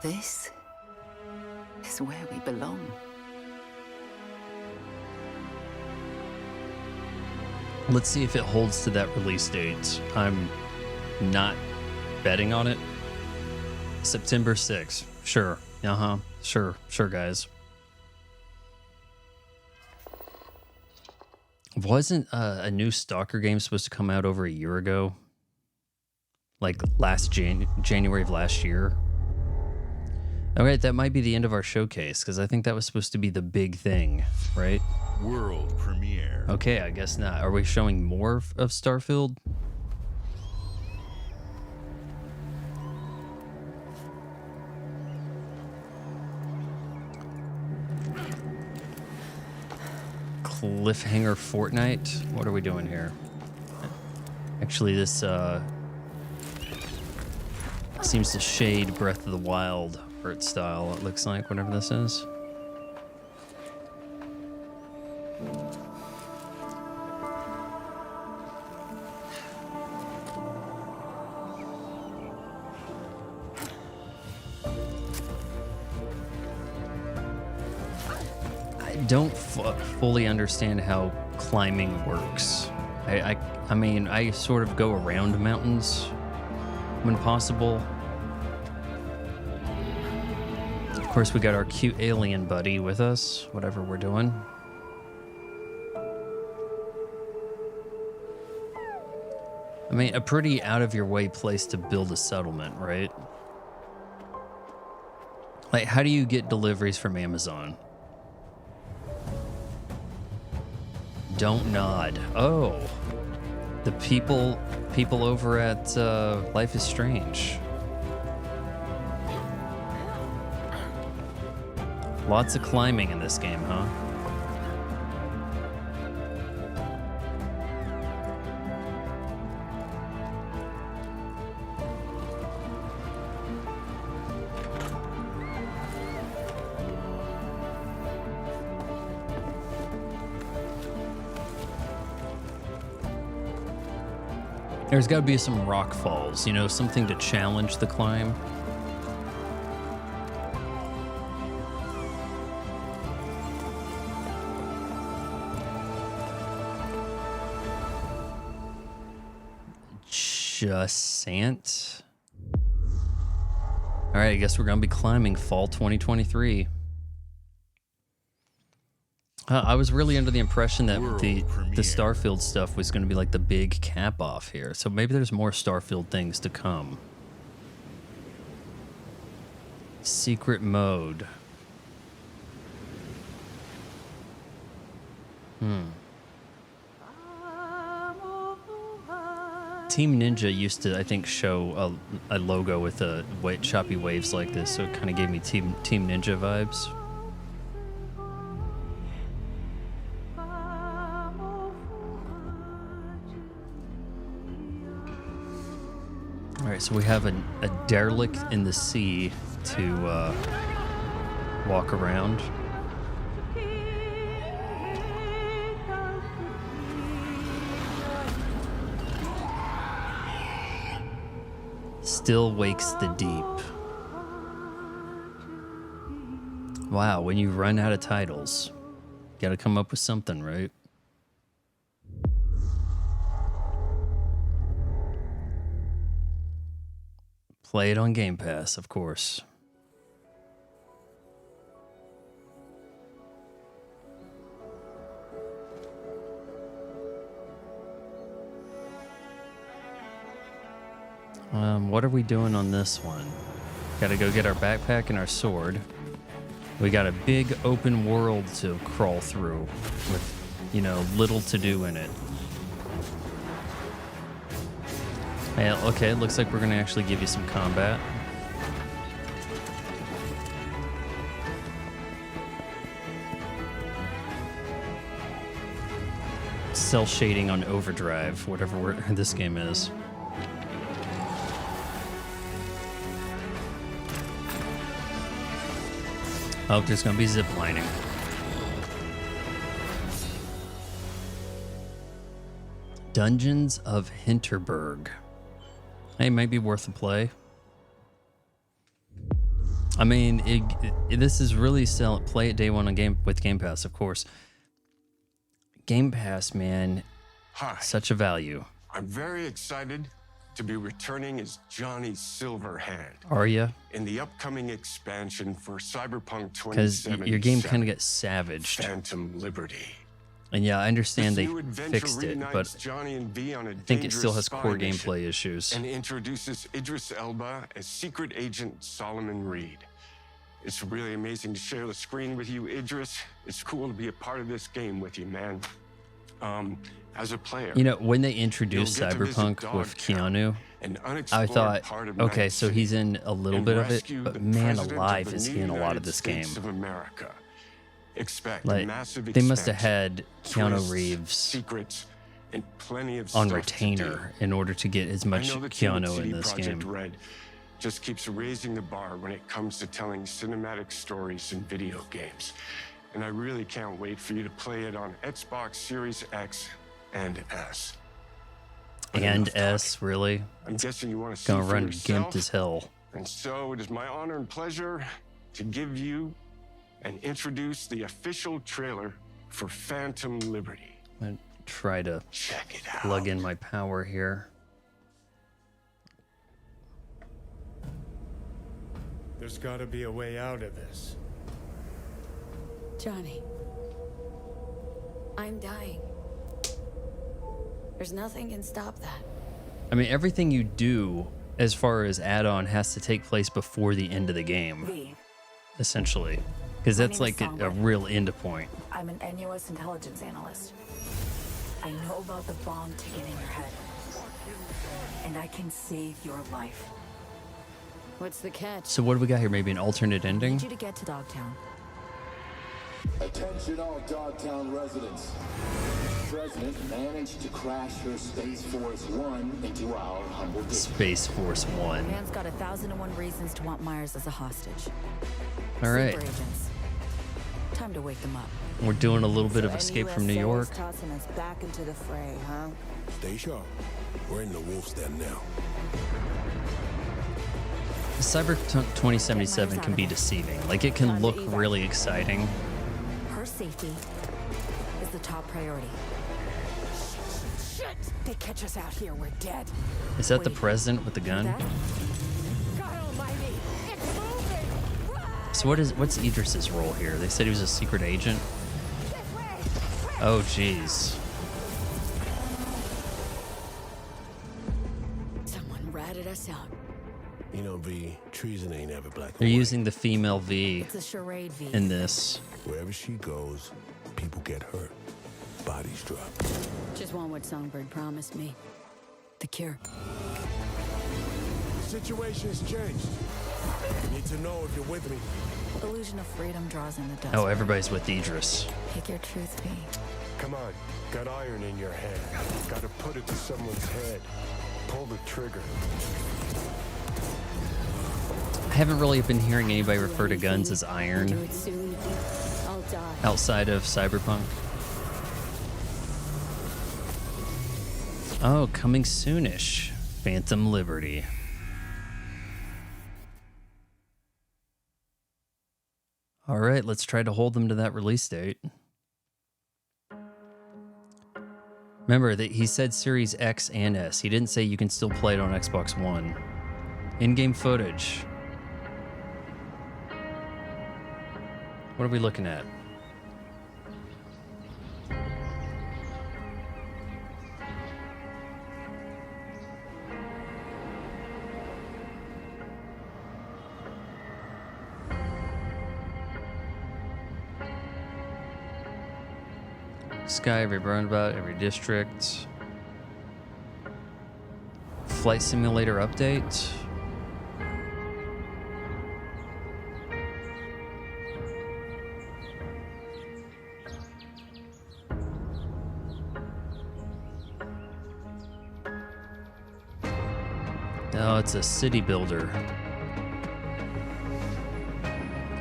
This is where we belong. Let's see if it holds to that release date. I'm not betting on it. September 6th. Sure. Sure, guys. Wasn't a new Stalker game supposed to come out over a year ago? Like last January of last year? All right, that might be the end of our showcase, because I think that was supposed to be the big thing, right? World premiere. Okay, I guess not. Are we showing more of Starfield? Cliffhanger Fortnite? What are we doing here? Actually, this seems to shade Breath of the Wild art style, it looks like, whatever this is. I don't fully understand how climbing works. I mean, I sort of go around mountains when possible. Of course, we got our cute alien buddy with us, whatever we're doing. I mean, a pretty out-of-your-way place to build a settlement, right? Like, how do you get deliveries from Amazon? Don't nod. Oh, the people over at Life is Strange. Lots of climbing in this game, huh? There's got to be some rock falls, you know, something to challenge the climb. Just all right, I guess we're gonna be climbing fall 2023. I was really under the impression that the Starfield stuff was going to be like the big cap off here, so maybe there's more Starfield things to come. Secret mode. Team Ninja used to, I think, show a logo with choppy waves like this, so it kind of gave me Team Ninja vibes. All right, so we have a derelict in the sea to walk around. Still wakes the deep. Wow, when you run out of titles, you gotta come up with something, right? Play it on Game Pass, of course. What are we doing on this one? Gotta go get our backpack and our sword. We got a big open world to crawl through with, you know, little to do in it. Yeah, okay, it looks like we're gonna actually give you some combat. Cell shading on overdrive, whatever this game is. Oh, there's gonna be zip lining. Dungeons of Hinterberg. Hey, might be worth a play. I mean, this is really still play it day one on Game Pass, of course. Game Pass, man, Hi. such a value. I'm very excited to be returning as Johnny Silverhand. Are you? In the upcoming expansion for Cyberpunk 2077. Because your game kind of gets savaged. Phantom Liberty. And yeah, I understand This they new adventure fixed it, reunites but Johnny and V on a I think it still has dangerous core spy mission gameplay issues. and introduces Idris Elba as secret agent Solomon Reed. It's really amazing to share the screen with you, Idris. It's cool to be a part of this game with you, man. As a player, You know, when they introduced you'll get to visit Cyberpunk with Keanu, an I unexplored thought, part of okay, Night so City he's in a little and bit of it, rescue but the man president of alive, the is new he in a lot United of this game. States of America. Expect a Like, massive they must have expansion, had Keanu twists, Reeves secrets, and plenty of on stuff to retainer do. in order to get as much I know the team at Keanu CD in this Projekt game. Red just keeps raising the bar when it comes to telling cinematic stories in video games. And I really can't wait for you to play it on Xbox Series X and S. And S, really? I'm guessing you want to see Gonna for run yourself. gimped as hell. And so it is my honor and pleasure to give you and introduce the official trailer for Phantom Liberty. I'm gonna try to plug in my power here. There's got to be a way out of this. Johnny, I'm dying. There's nothing can stop that. I mean, everything you do as far as add-on has to take place before the end of the game, V. essentially. Because My that's name is like a Songbird. real end point. I'm an NUS intelligence analyst. I know about the bomb ticking in your head. And I can save your life. What's the catch? So what do we got here? Maybe an alternate I ending? need you to get to Dogtown. Attention all Dogtown residents. The President managed to crash her Space Force One into our humble district. Space Force One. Man's got 1,001 reasons to want Myers as a hostage. All right. Super agents. Time to wake them up. We're doing a little bit of Escape from New York. Tossing us back into the fray, huh? Stay sharp. We're in the wolf's den now. Cyberpunk 2077 can be deceiving. Like, it can look really exciting. Her safety is the top priority. Shit! They catch us out here, we're dead. Is that the president with the gun? God almighty! It's moving! So what's Idris's role here? They said he was a secret agent. Oh, jeez. Someone ratted us out. You know, V, treason ain't ever black and They're white. using the female V It's a charade, V. in this. Wherever she goes, people get hurt. Bodies drop. Just want what Songbird promised me. The cure. The situation's changed. Need to know if you're with me. Illusion of freedom draws in the dust. Oh, everybody's with Idris. Pick your truth, V. Come on, got iron in your hand. Gotta put it to someone's head. Pull the trigger. I haven't really been hearing anybody refer to guns as Do iron it soon. I'll die. outside of Cyberpunk. Oh, coming soonish. Phantom Liberty. All right, let's try to hold them to that release date. Remember that he said Series X and S. He didn't say you can still play it on Xbox One. In-game footage. What are we looking at? Sky, every roundabout, every district. Flight simulator update. Oh, it's a city builder.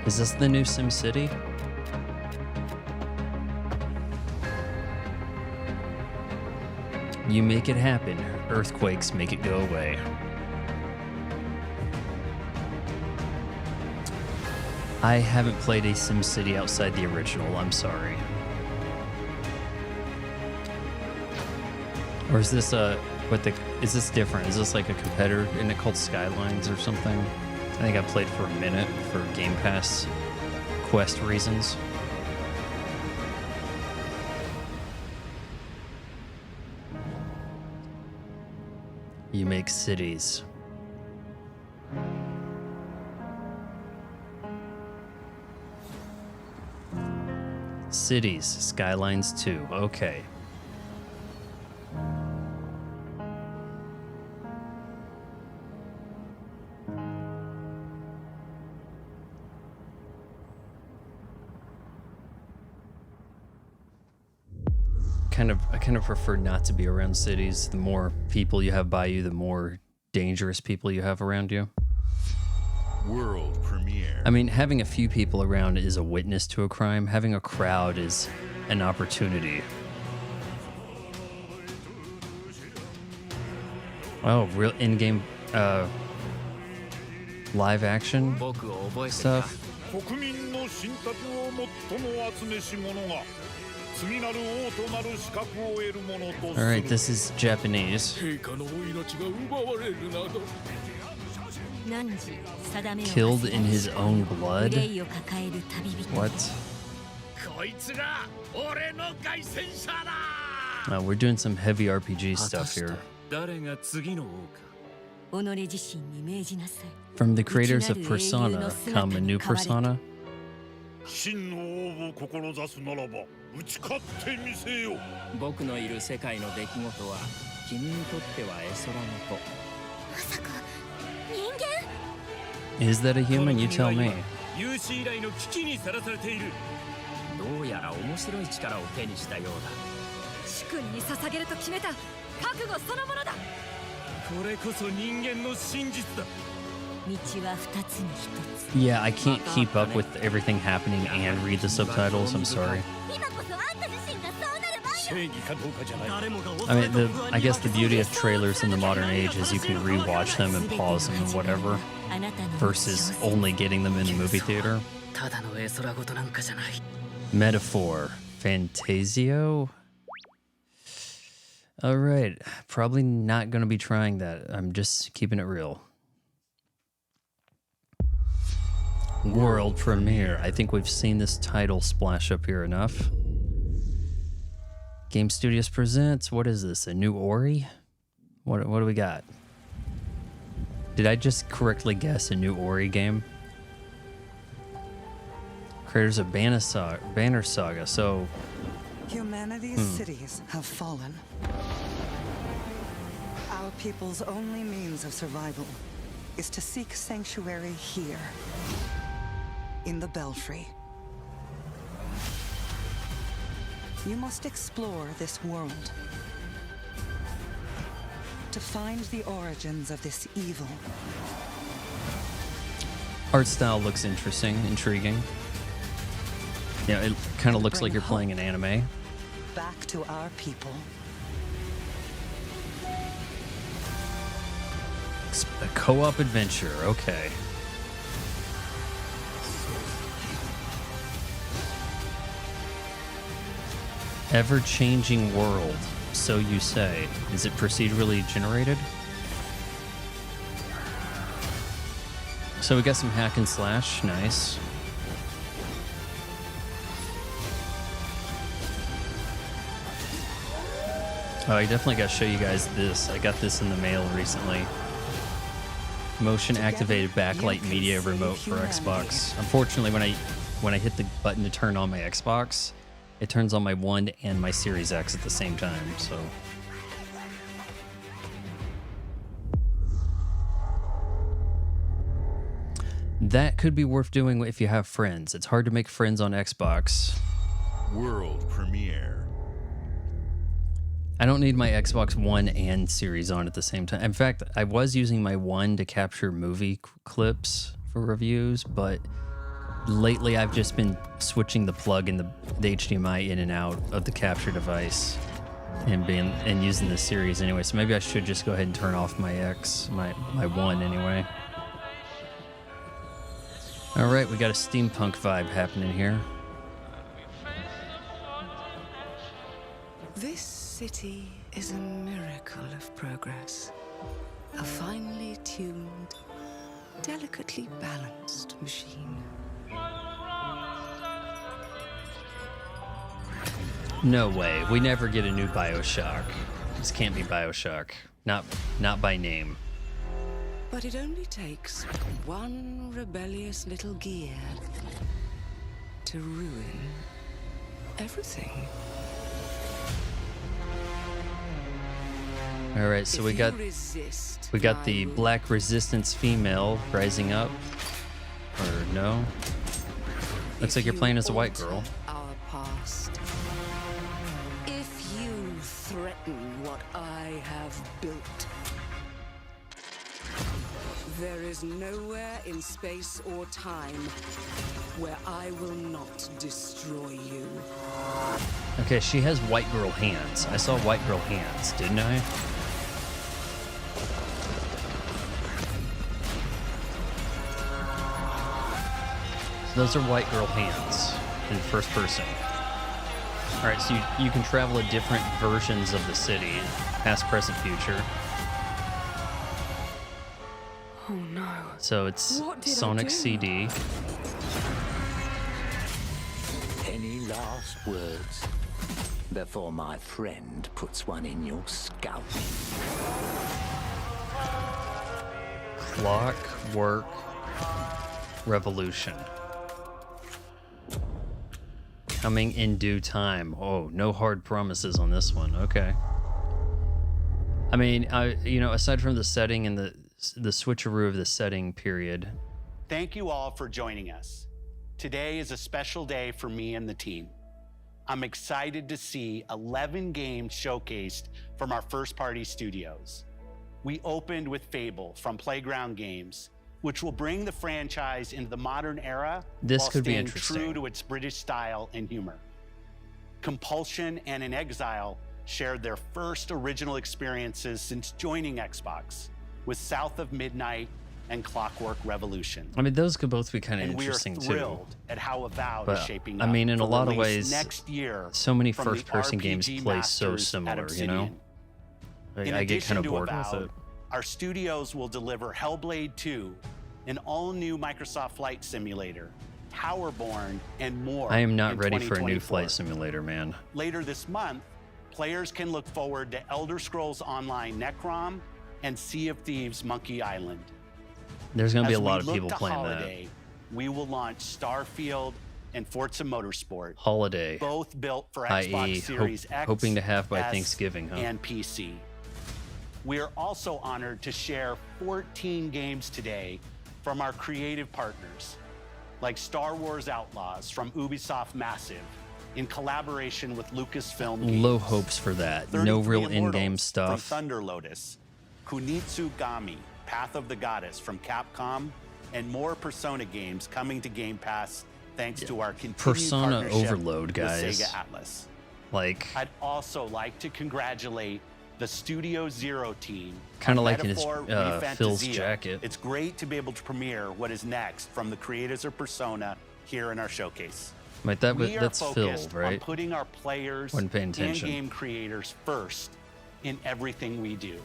Is this the new SimCity? You make it happen. Earthquakes make it go away. I haven't played a SimCity outside the original. I'm sorry. Or is this is this different? Is this like a competitor? Isn't it called Skylines or something? I think I played for a minute for Game Pass quest reasons. You make cities. Cities, Skylines 2. Okay. I kind of prefer not to be around cities. The more people you have by you, the more dangerous people you have around you. World premiere. I mean, having a few people around is a witness to a crime. Having a crowd is an opportunity. Oh, real in-game live action stuff. All right, this is Japanese. Killed in his own blood? What? We're doing some heavy RPG stuff here. From the creators of Persona come a new Persona. Is that a human? You tell me. Yeah, I can't keep up with everything happening and read the subtitles. I'm sorry. I mean, I guess the beauty of trailers in the modern age is you can rewatch them and pause them and whatever, versus only getting them in the movie theater. Metaphor. Fantasio? All right. Probably not going to be trying that. I'm just keeping it real. World premiere. I think we've seen this title splash up here enough. Game Studios presents. What is this? A new Ori? What do we got? Did I just correctly guess a new Ori game? Creators of Banner Saga. So humanity's cities have fallen. Our people's only means of survival is to seek sanctuary here, in the Belfry. You must explore this world to find the origins of this evil. Art style looks interesting, intriguing. Yeah, it kind of looks like you're playing an anime. Back to our people. A co-op adventure, okay. Ever-changing world, so you say. Is it procedurally generated? So we got some hack and slash, nice. Oh, I definitely got to show you guys this. I got this in the mail recently. Motion activated backlight media remote for Xbox. Unfortunately, when I hit the button to turn on my Xbox, it turns on my One and my Series X at the same time, so. That could be worth doing if you have friends. It's hard to make friends on Xbox. World premiere. I don't need my Xbox One and Series on at the same time. In fact, I was using my One to capture movie clips for reviews, but lately I've just been switching the plug and the HDMI in and out of the capture device and using the Series anyway. So maybe I should just go ahead and turn off my One anyway. All right, we got a steampunk vibe happening here. This city is a miracle of progress. A finely tuned, delicately balanced machine. No way. We never get a new BioShock. This can't be BioShock. Not by name. But it only takes one rebellious little gear to ruin everything. All right, so we got the Black Resistance female rising up. Or no? Looks like you're playing as a white girl. Our past. If you threaten what I have built, there is nowhere in space or time where I will not destroy you. Okay, she has white girl hands. I saw white girl hands, didn't I? Those are white girl hands in first person. All right, so you can travel to different versions of the city, past, present, future. Oh no. So it's Sonic CD. Any last words before my friend puts one in your scalp? Clockwork Revolution. Coming in due time. Oh, no hard promises on this one. Okay. I mean, aside from the setting and the switcheroo of the setting period. Thank you all for joining us. Today is a special day for me and the team. I'm excited to see 11 games showcased from our first-party studios. We opened with Fable from Playground Games, which will bring the franchise into the modern era while staying true to its British style and humor. Compulsion and In Exile shared their first original experiences since joining Xbox with South of Midnight and Clockwork Revolution. I mean, those could both be kind of interesting too. And we are thrilled at how Avowed is shaping up. I mean, in a lot of ways, next year so many first-person games play so similar, you know? I get kind of bored with it. Our studios will deliver Hellblade 2, an all-new Microsoft Flight Simulator, Towerborn, and more. I am not ready for a new flight simulator, man. Later this month, players can look forward to Elder Scrolls Online Necrom and Sea of Thieves Monkey Island. There's going to be a lot of people playing Holiday, we will launch Starfield and Forza Motorsport. Holiday. Both built for Xbox Series X, hoping to have by S, Thanksgiving, huh? And PC. We are also honored to share 14 games today from our creative partners, like Star Wars Outlaws from Ubisoft Massive, in collaboration with Lucasfilm Games. Low hopes for that. No real in-game stuff. From Thunder Lotus, Kunitsugami, Path of the Goddess from Capcom, and more Persona games coming to Game Pass thanks to our continued Persona partnership Overload, guys. with Sega Atlas. Like, I'd also like to congratulate the Studio Zero team. Kind of like in his Phil's jacket. It's great to be able to premiere what is next from the creators of Persona here in our showcase. Wait, that's Phil, right? On putting our players and game creators first in everything we do.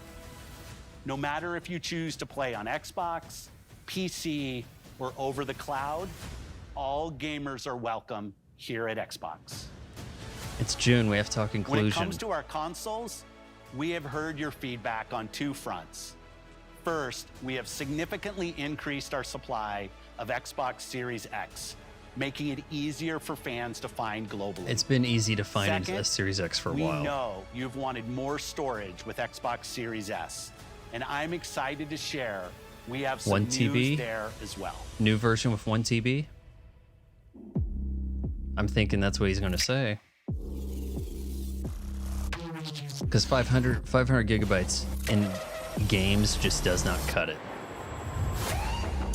No matter if you choose to play on Xbox, PC, or over the cloud, all gamers are welcome here at Xbox. It's June. We have to talk inclusion. When it comes to our consoles, we have heard your feedback on two fronts. First, we have significantly increased our supply of Xbox Series X, making it easier for fans to find globally. It's been easy to find a Series X for a while. We know you've wanted more storage with Xbox Series S, and I'm excited to share we have some 1 TB news there as well. New version with 1 TB? I'm thinking that's what he's going to say. Because 500 gigabytes in games just does not cut it.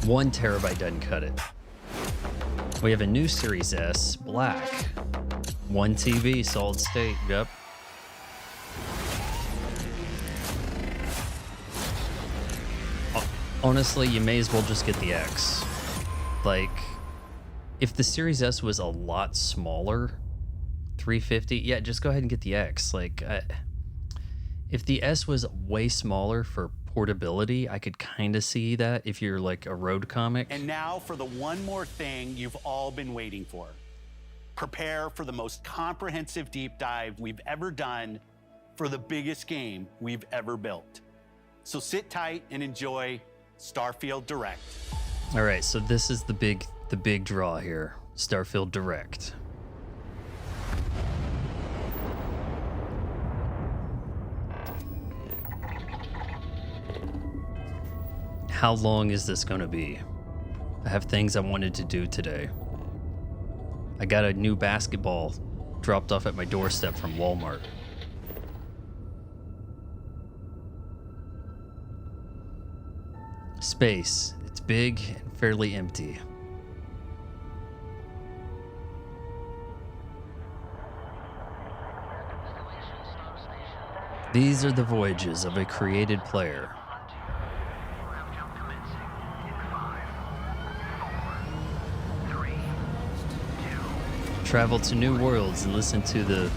1 terabyte doesn't cut it. We have a new Series S, black. 1 TB, solid state, yep. Honestly, you may as well just get the X. Like, if the Series S was a lot smaller, 350, yeah, just go ahead and get the X. Like, if the S was way smaller for portability, I could kind of see that if you're like a road comic. And now for the one more thing you've all been waiting for. Prepare for the most comprehensive deep dive we've ever done for the biggest game we've ever built. So sit tight and enjoy Starfield Direct. All right, so this is the big draw here, Starfield Direct. How long is this going to be? I have things I wanted to do today. I got a new basketball dropped off at my doorstep from Walmart. Space. It's big and fairly empty. These are the voyages of a created player. Travel to new worlds and listen to the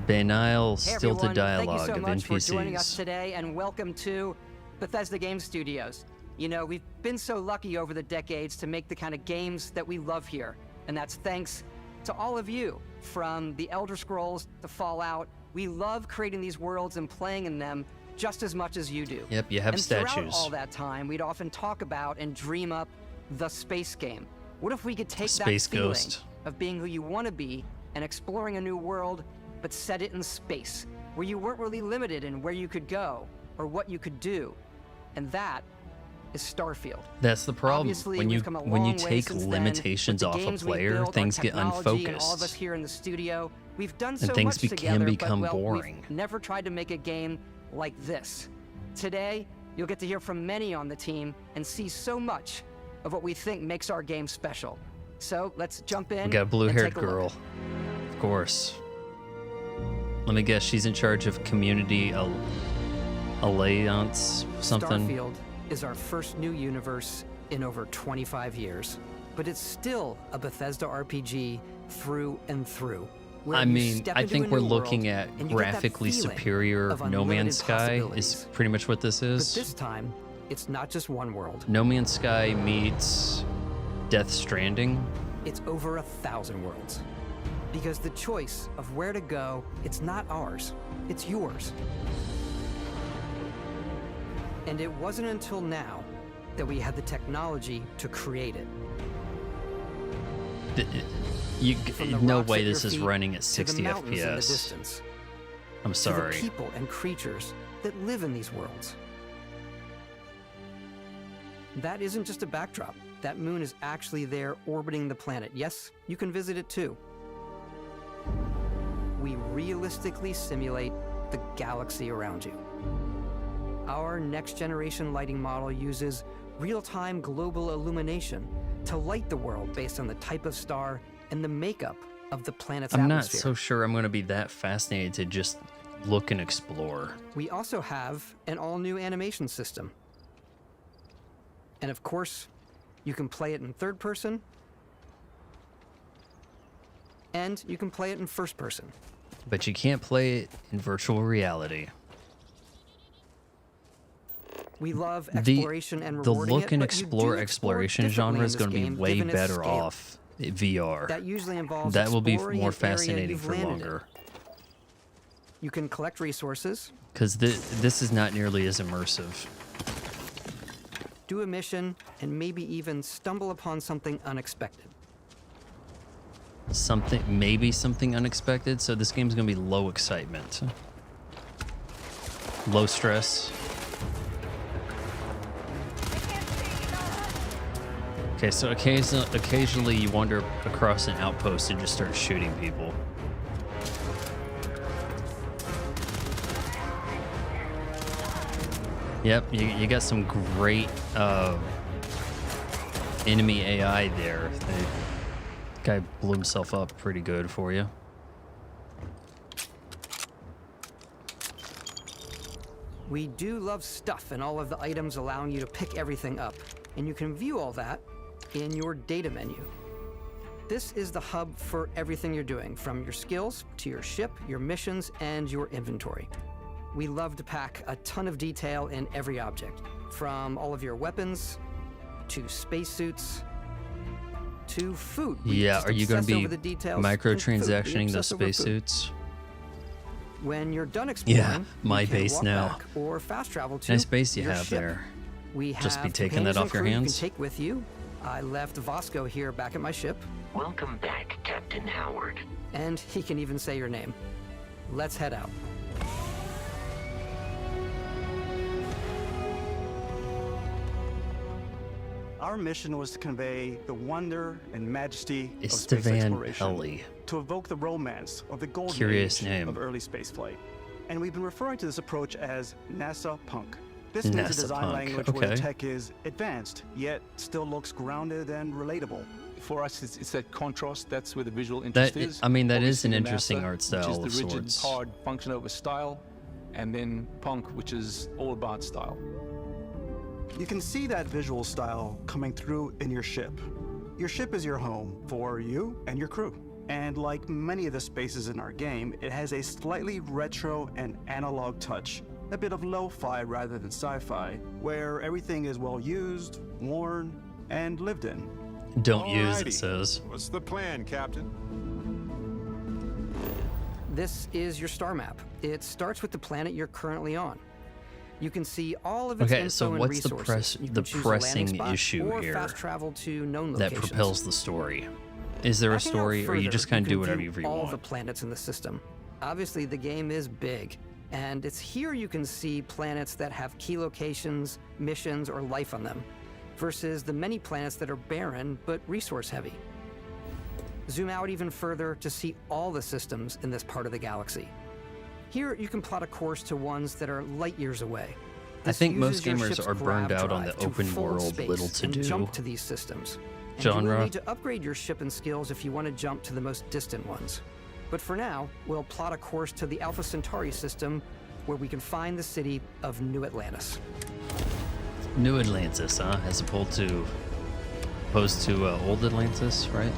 banal, stilted dialogue of NPCs. Thank you so much for joining us today, and welcome to Bethesda Game Studios. You know, we've been so lucky over the decades to make the kind of games that we love here, and that's thanks to all of you. From the Elder Scrolls to Fallout, we love creating these worlds and playing in them just as much as you do. Yep, you have statues. Throughout all that time, we'd often talk about and dream up the space game. What if we could take that feeling of being who you want to be and exploring a new world, but set it in space, where you weren't really limited in where you could go or what you could do? And that is Starfield. That's the problem. Obviously, when you take then, limitations off a player, things get unfocused. And all of us here in the studio, we've done so and things much together, can become but, boring. We've never tried to make a game like this. Today, you'll get to hear from many on the team and see so much of what we think makes our game special. So let's jump in. We got a blue-haired girl, of course. Let me guess, she's in charge of community alliance something. Starfield is our first new universe in over 25 years, but it's still a Bethesda RPG through and through. I mean, I think we're looking at graphically superior No Man's Sky is pretty much what this is. But this time, it's not just one world. No Man's Sky meets Death Stranding. It's over 1,000 worlds. Because the choice of where to go, it's not ours, it's yours. And it wasn't until now that we had the technology to create it. No way this is running at 60 FPS. I'm sorry. To the people and creatures that live in these worlds. That isn't just a backdrop. That moon is actually there orbiting the planet. Yes, you can visit it too. We realistically simulate the galaxy around you. Our next-generation lighting model uses real-time global illumination to light the world based on the type of star and the makeup of the planet's atmosphere. I'm not so sure I'm going to be that fascinated to just look and explore. We also have an all-new animation system. And of course, you can play it in third person, and you can play it in first person. But you can't play it in virtual reality. We love exploration and rewarding the look and explore exploration genre is going to be way better off in VR. That usually involves that will be more fascinating for longer. You can collect resources. Because this is not nearly as immersive. Do a mission, and maybe even stumble upon something unexpected. Maybe something unexpected? So this game's going to be low excitement. Low stress. Okay, so occasionally you wander across an outpost and just start shooting people. Yep, you got some great enemy AI there. The guy blew himself up pretty good for you. We do love stuff and all of the items allowing you to pick everything up. And you can view all that in your data menu. This is the hub for everything you're doing, from your skills to your ship, your missions, and your inventory. We love to pack a ton of detail in every object, from all of your weapons to spacesuits to food. We Yeah, just are you going obsess to over be the details with food. We microtransactioning those obsess over food. spacesuits? When you're done exploring, Yeah, my you can base walk now. back or fast travel to Nice base you your have ship. there. We Just be have taking that companions off and your crew hands? You can take with you. I left Vasco here back at my ship. Welcome back, Captain Howard. And he can even say your name. Let's head out. Our mission was to convey the wonder and majesty of space Estevan exploration, Pelly. to evoke the romance of the golden Curious age name. of early spaceflight. And we've been referring to this approach as NASA Punk. This means a NASA design Punk, language where the okay. tech is advanced, yet still looks grounded and relatable. For us, it's that contrast. That's where the visual That interest is. I mean, that is Obviously, an the interesting NASA, art style which is of the rigid, sorts. hard function over style, and then punk, which is all about style. You can see that visual style coming through in your ship. Your ship is your home for you and your crew. And like many of the spaces in our game, it has a slightly retro and analog touch, a bit of lo-fi rather than sci-fi, where everything is well used, worn, and lived in. Don't use, it Alrighty. says. What's the plan, Captain? This is your star map. It starts with the planet you're currently on. You can see all of its Okay, info so and what's the resources. You can the choose a landing pressing spot issue or here fast travel to known that locations. propels the story? Is there a Backing out story, or you further, just kind of you do can whatever view you all want? the planets in the system. Obviously, the game is big, and it's here you can see planets that have key locations, missions, or life on them, versus the many planets that are barren but resource heavy. Zoom out even further to see all the systems in this part of the galaxy. Here, you can plot a course to ones that are light years away. I think most This uses your gamers ship's are burned grav out on the drive to open fold world, space little to and do jump to these systems. And you will genre. need to upgrade your ship and skills if you want to jump to the most distant ones. But for now, we'll plot a course to the Alpha Centauri system, where we can find the city of New Atlantis. New Atlantis, huh? As opposed to old Atlantis, right?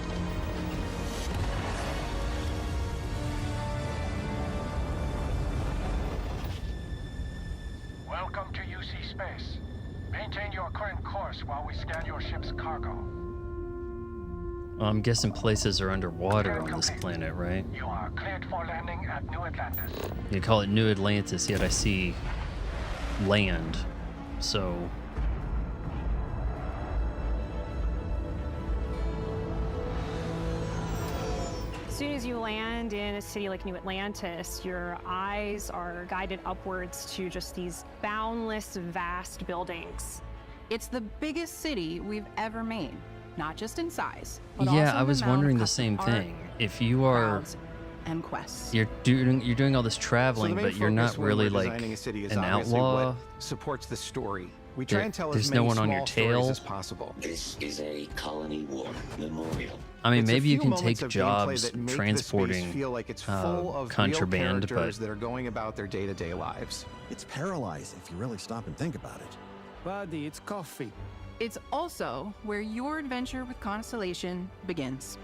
Welcome to UC Space. Maintain your current course while we scan your ship's cargo. I'm guessing places are underwater on this planet, right? You are cleared for landing at New Atlantis. You call it New Atlantis, yet I see land. So As soon as you land in a city like New Atlantis, your eyes are guided upwards to just these boundless, vast buildings. It's the biggest city we've ever made, not just in size, but yeah, also I in was amount of wondering the custom same art, thing. If you are crowds, and quests. you're doing all this traveling, main but you're focus not when really we're like designing a city is an obviously outlaw. what supports the story. We try and tell There's as no many one on small your stories tail. as possible. This is a Colony War memorial. I mean, It's a maybe you few can moments take of gameplay jobs that make the transporting space feel like it's full of contraband, real characters but that are going about their day-to-day lives. It's paralyzing if you really stop and think about it. Buddy, it's coffee. It's also where your adventure with Constellation begins.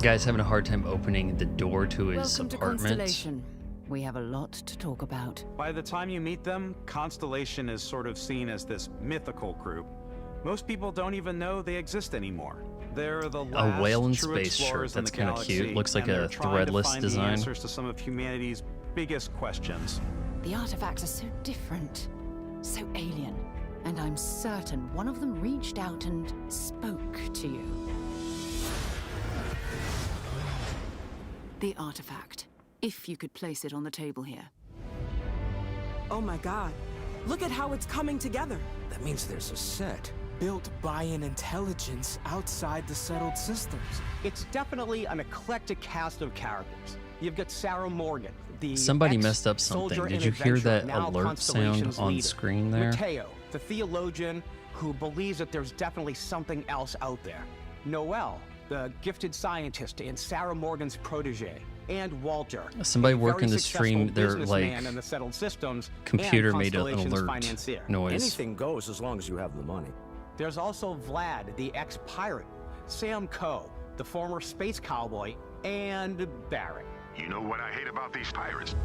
guy's having a hard time opening the door to his Welcome to apartment. Constellation. We have a lot to talk about. By the time you meet them, Constellation is sort of seen as this mythical group. Most people don't even know they exist anymore. They're the last A whale in true space shirt. explorers in That's the kind of galaxy, cute. Looks like and a they're trying to threadless find the design. answers to some of humanity's biggest questions. The artifacts are so different, so alien, and I'm certain one of them reached out and spoke to you. The artifact, if you could place it on the table here. Oh my god. Look at how it's coming together. That means there's a set built by an intelligence outside the settled systems. It's definitely an eclectic cast of characters. You've got Sarah Morgan, the Somebody messed up something. ex-soldier Did and you hear adventurer, that now alert sound Constellation's on leader. screen there? Mateo, the theologian who believes that there's definitely something else out there. Noel, the gifted scientist and Sarah Morgan's protege, and Walter, Somebody a working very the stream, successful they're businessman like in the settled systems, computer and made an Constellation's alert financier. noise. Anything goes as long as you have the money. There's also Vlad, the ex-pirate, Sam Coe, the former space cowboy, and Barrett. You know what I hate about these pirates?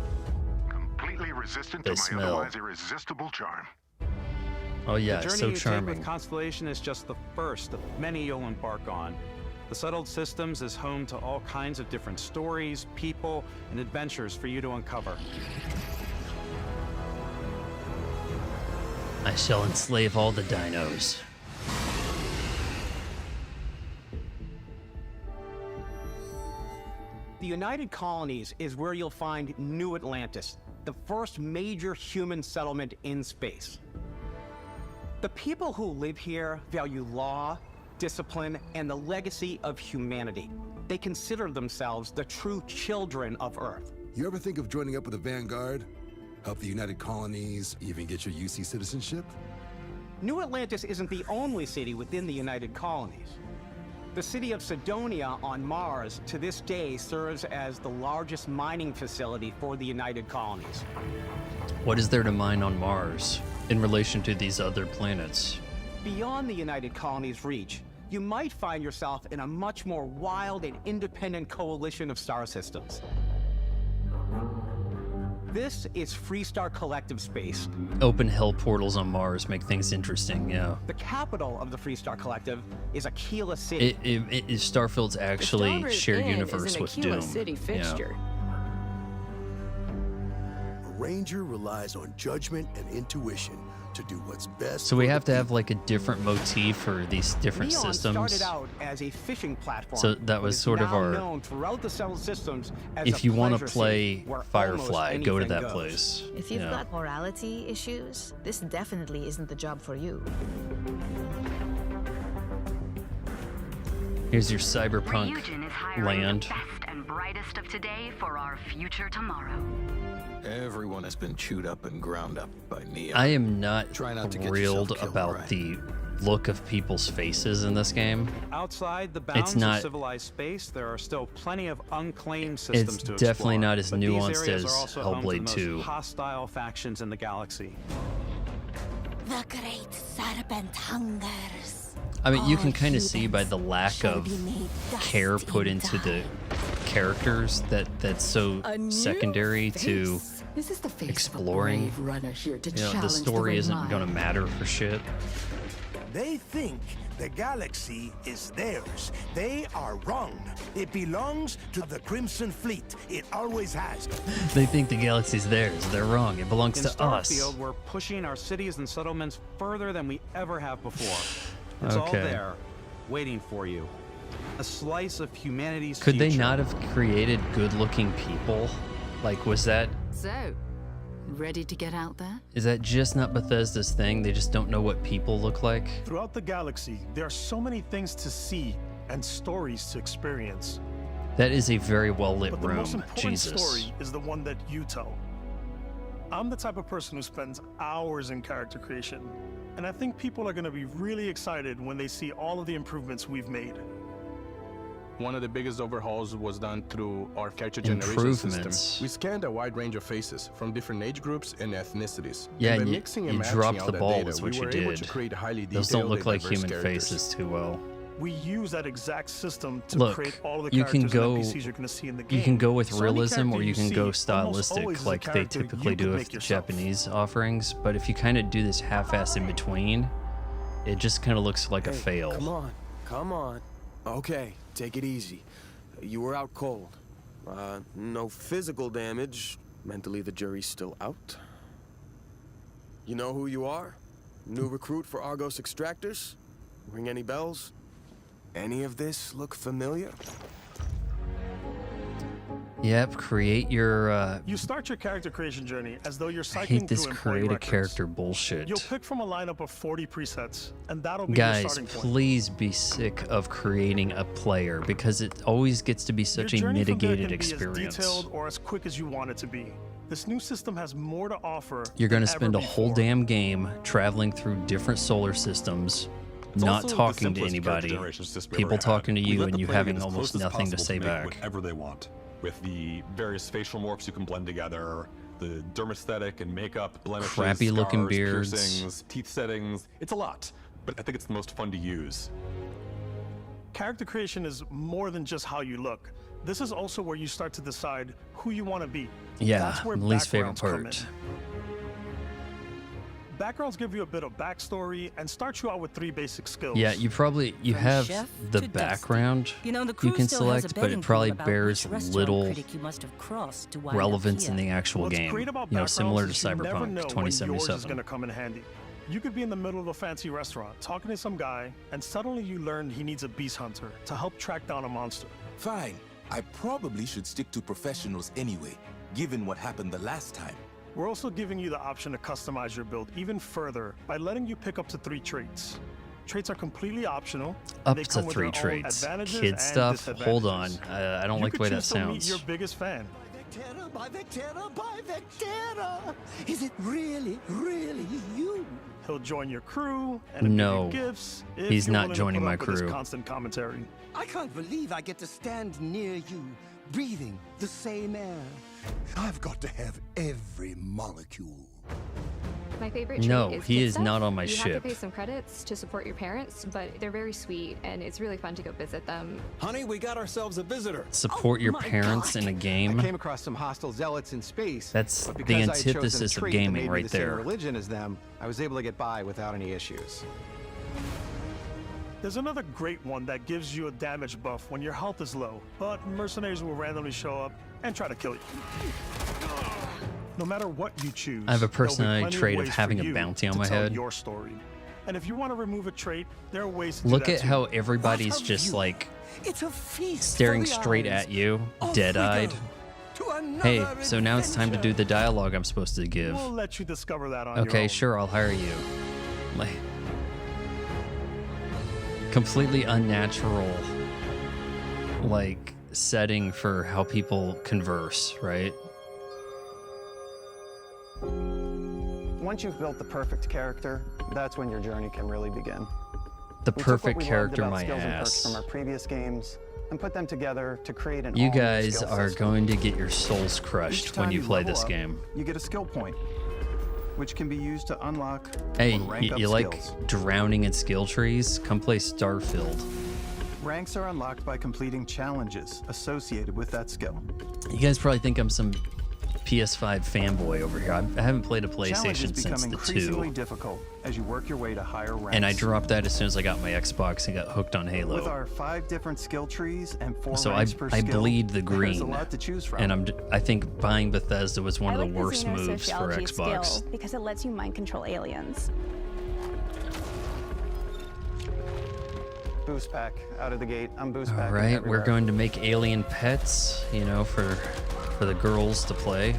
Completely resistant They to my smell. otherwise irresistible charm. Oh yeah, the journey so you take charming. with Constellation is just the first of many you'll embark on. The Settled Systems is home to all kinds of different stories, people, and adventures for you to uncover. I shall enslave all the dinos. The United Colonies is where you'll find New Atlantis, the first major human settlement in space. The people who live here value law, discipline, and the legacy of humanity. They consider themselves the true children of Earth. You ever think of joining up with the Vanguard? Help the United Colonies, even get your UC citizenship? New Atlantis isn't the only city within the United Colonies. The city of Sidonia on Mars to this day serves as the largest mining facility for the United Colonies. What is there to mine on Mars in relation to these other planets? Beyond the United Colonies' reach, you might find yourself in a much more wild and independent coalition of star systems. This is Freestar Collective Space. Open hell portals on Mars make things interesting, yeah. The capital of the Freestar Collective is Aquila City. Starfield's actually The shared Starboard Inn universe is an with Aquila Doom. City fixture. A ranger relies on judgment and intuition to do what's best. So we have to have like a different motif for these different Neon systems. started out as a fishing platform. So that was but is sort of now our- known throughout the settled systems as If a you want to pleasure play city where Firefly, almost go to anything that goes. place. If you've Yeah. got morality issues, this definitely isn't the job for you. Here's your cyberpunk Ryujin is hiring land. the best and brightest of today for our future tomorrow. Everyone has been chewed up and ground up by Neo. I am not Try not to get thrilled yourself killed, about right? the look of people's faces in this game. Outside the bounds not- of civilized space, there are still plenty of unclaimed systems It's to definitely explore, not as but these nuanced areas as are also home to the Hellblade most 2. hostile factions in the galaxy. The great serpent hungers. I mean, you can All kind of see by humans the lack shall of be made dust care put in into time. the characters that's so A new secondary to face. This is the face exploring. of a brave runner here to You know, the challenge story the isn't red going to line. matter for shit. They think the galaxy is theirs. They are wrong. It belongs to the Crimson Fleet. It always has. They think the galaxy's theirs. They're wrong. It belongs In to us. Starfield, we're pushing our cities and settlements further than we ever have before. It's all Okay. there, waiting for you. A slice of humanity's Could they future. not have created good-looking people? Like, was that... So, ready to get out there? Is that just not Bethesda's thing? They just don't know what people look like? Throughout the galaxy, there are so many things to see and stories to experience. That is a very well-lit But the most room. important Jesus. story is the one that you tell. I'm the type of person who spends hours in character creation, and I think people are going to be really excited when they see all of the improvements we've made. One of the biggest overhauls was done through our character generation Improvements. system. We scanned a wide range of faces from different age groups and ethnicities. Yeah, and by and mixing and you matching dropped out the that ball data, is what we you were able did. to create highly Those don't detailed look and like diverse human characters. faces too well. We use that exact system to Look, create all of the you characters can go. and NPCs you're going to see in the game. You can go with So any realism, or character you can see go almost always stylistic, is a like they character typically you do could with make the yourself. Japanese offerings. But if you kind of do this half-ass in between, it just kind of looks like a Hey, fail. Come on. Okay, take it easy. You were out cold. No physical damage. Mentally, the jury's still out. You know who you are? New recruit for Argos Extractors? Ring any bells? Any of this look familiar? Yep, create your. You start your character creation journey as though you're I cycling hate this through employee create a records. character bullshit. You'll pick from a lineup of 40 presets, and that'll be your Guys, starting point. please be sick of creating a player because it always gets to be such Your a journey from there mitigated can be experience. as detailed or as quick as you want it to be. This new system has more to offer. You're going to than spend a ever whole before. damn game traveling through different solar systems, not also the talking to simplest character anybody, generation system we people ever talking to had. We you let and the you player having get as almost close as nothing to possible say make back. Whatever they want, with the various facial morphs you can blend together, the dermesthetic and makeup, blemishes, Crappy looking scars, beards. piercings, teeth settings. It's a lot, but I think it's the most fun to use. Character creation is more than just how you look. This is also where you start to decide who you want to be. Yeah, That's where least favorite backgrounds come part. in. Backgrounds give you a bit of backstory and start you out with 3 basic skills. Yeah, you have chef the to background You know, the you crew can still has a select, but betting it probably pool about bears which restaurant little critic you must have crossed to wind up relevance in here. the actual What's game. great about You know, similar to backgrounds is you never know Cyberpunk when yours is 2077. going to come in handy. You could be in the middle of a fancy restaurant talking to some guy, and suddenly you learn he needs a beast hunter to help track down a monster. Fine. I probably should stick to professionals anyway, given what happened the last time. We're also giving you the option to customize your build even further by letting you pick up to 3 traits. Traits are completely optional. Up They to come with 3 their own traits. advantages Kid and stuff. Hold on. disadvantages. I don't You like the could way that choose to meet sounds. your biggest fan. By Vectera! Is it really, really you? He'll join your crew and No, give you gifts if he's you're not willing to joining put my up with his crew. constant commentary. I can't believe I get to stand near you, breathing the same air. I've got to have every molecule. My favorite trait No, is he kid is stuff. not on my you ship. have to pay some credits to support your parents, but they're very sweet and it's really fun to go visit them. Honey, we got ourselves a visitor. Support your parents in a game. I came across some hostile zealots in space. That's but the because I had chosen a antithesis of trait that gaming made me right the same there. religion as them, I was able to get by without any issues. There's another great one that gives you a damage buff when your health is low, but mercenaries will randomly show up and try to kill you. No matter what you choose, I have a there'll be personality plenty trait of ways having for a you bounty on to my tell head. your story. And if you want to remove a trait, there are ways to do Look that at too. how everybody's just like staring straight at you, dead-eyed. Hey, so now it's time to do the dialogue I'm supposed to give. We'll let you discover that on your Okay, own. sure, I'll hire you. Like, completely unnatural, like, setting for how people converse, right? Once you've built the perfect character, that's when your journey can really begin. The We took what perfect we loved character, about my skills and perks ass. from our previous games and put them together to create an You all-new guys skill are system. going to get your souls Each crushed time when you play level this up, game. You get a skill point, which can be used to unlock Hey, or rank up you like skills. drowning in skill trees? Come play Starfield. Ranks are unlocked by completing challenges associated with that skill. You guys probably think I'm some PS5 fanboy over here. I haven't played a Challenges PlayStation become since the increasingly 2. difficult as you work your way to higher ranks. And I dropped that as soon as I got my Xbox and got hooked on With Halo. our 5 different skill trees and 4 So ranks per I skill, bleed the there's green. a lot to choose from. And I think buying Bethesda was one of the worst I like moves for xenosociology Xbox. skill because it lets you mind control aliens. Boost pack out of the gate. I'm boost pack. All right, we're going to make alien pets, you know, for the girls to play.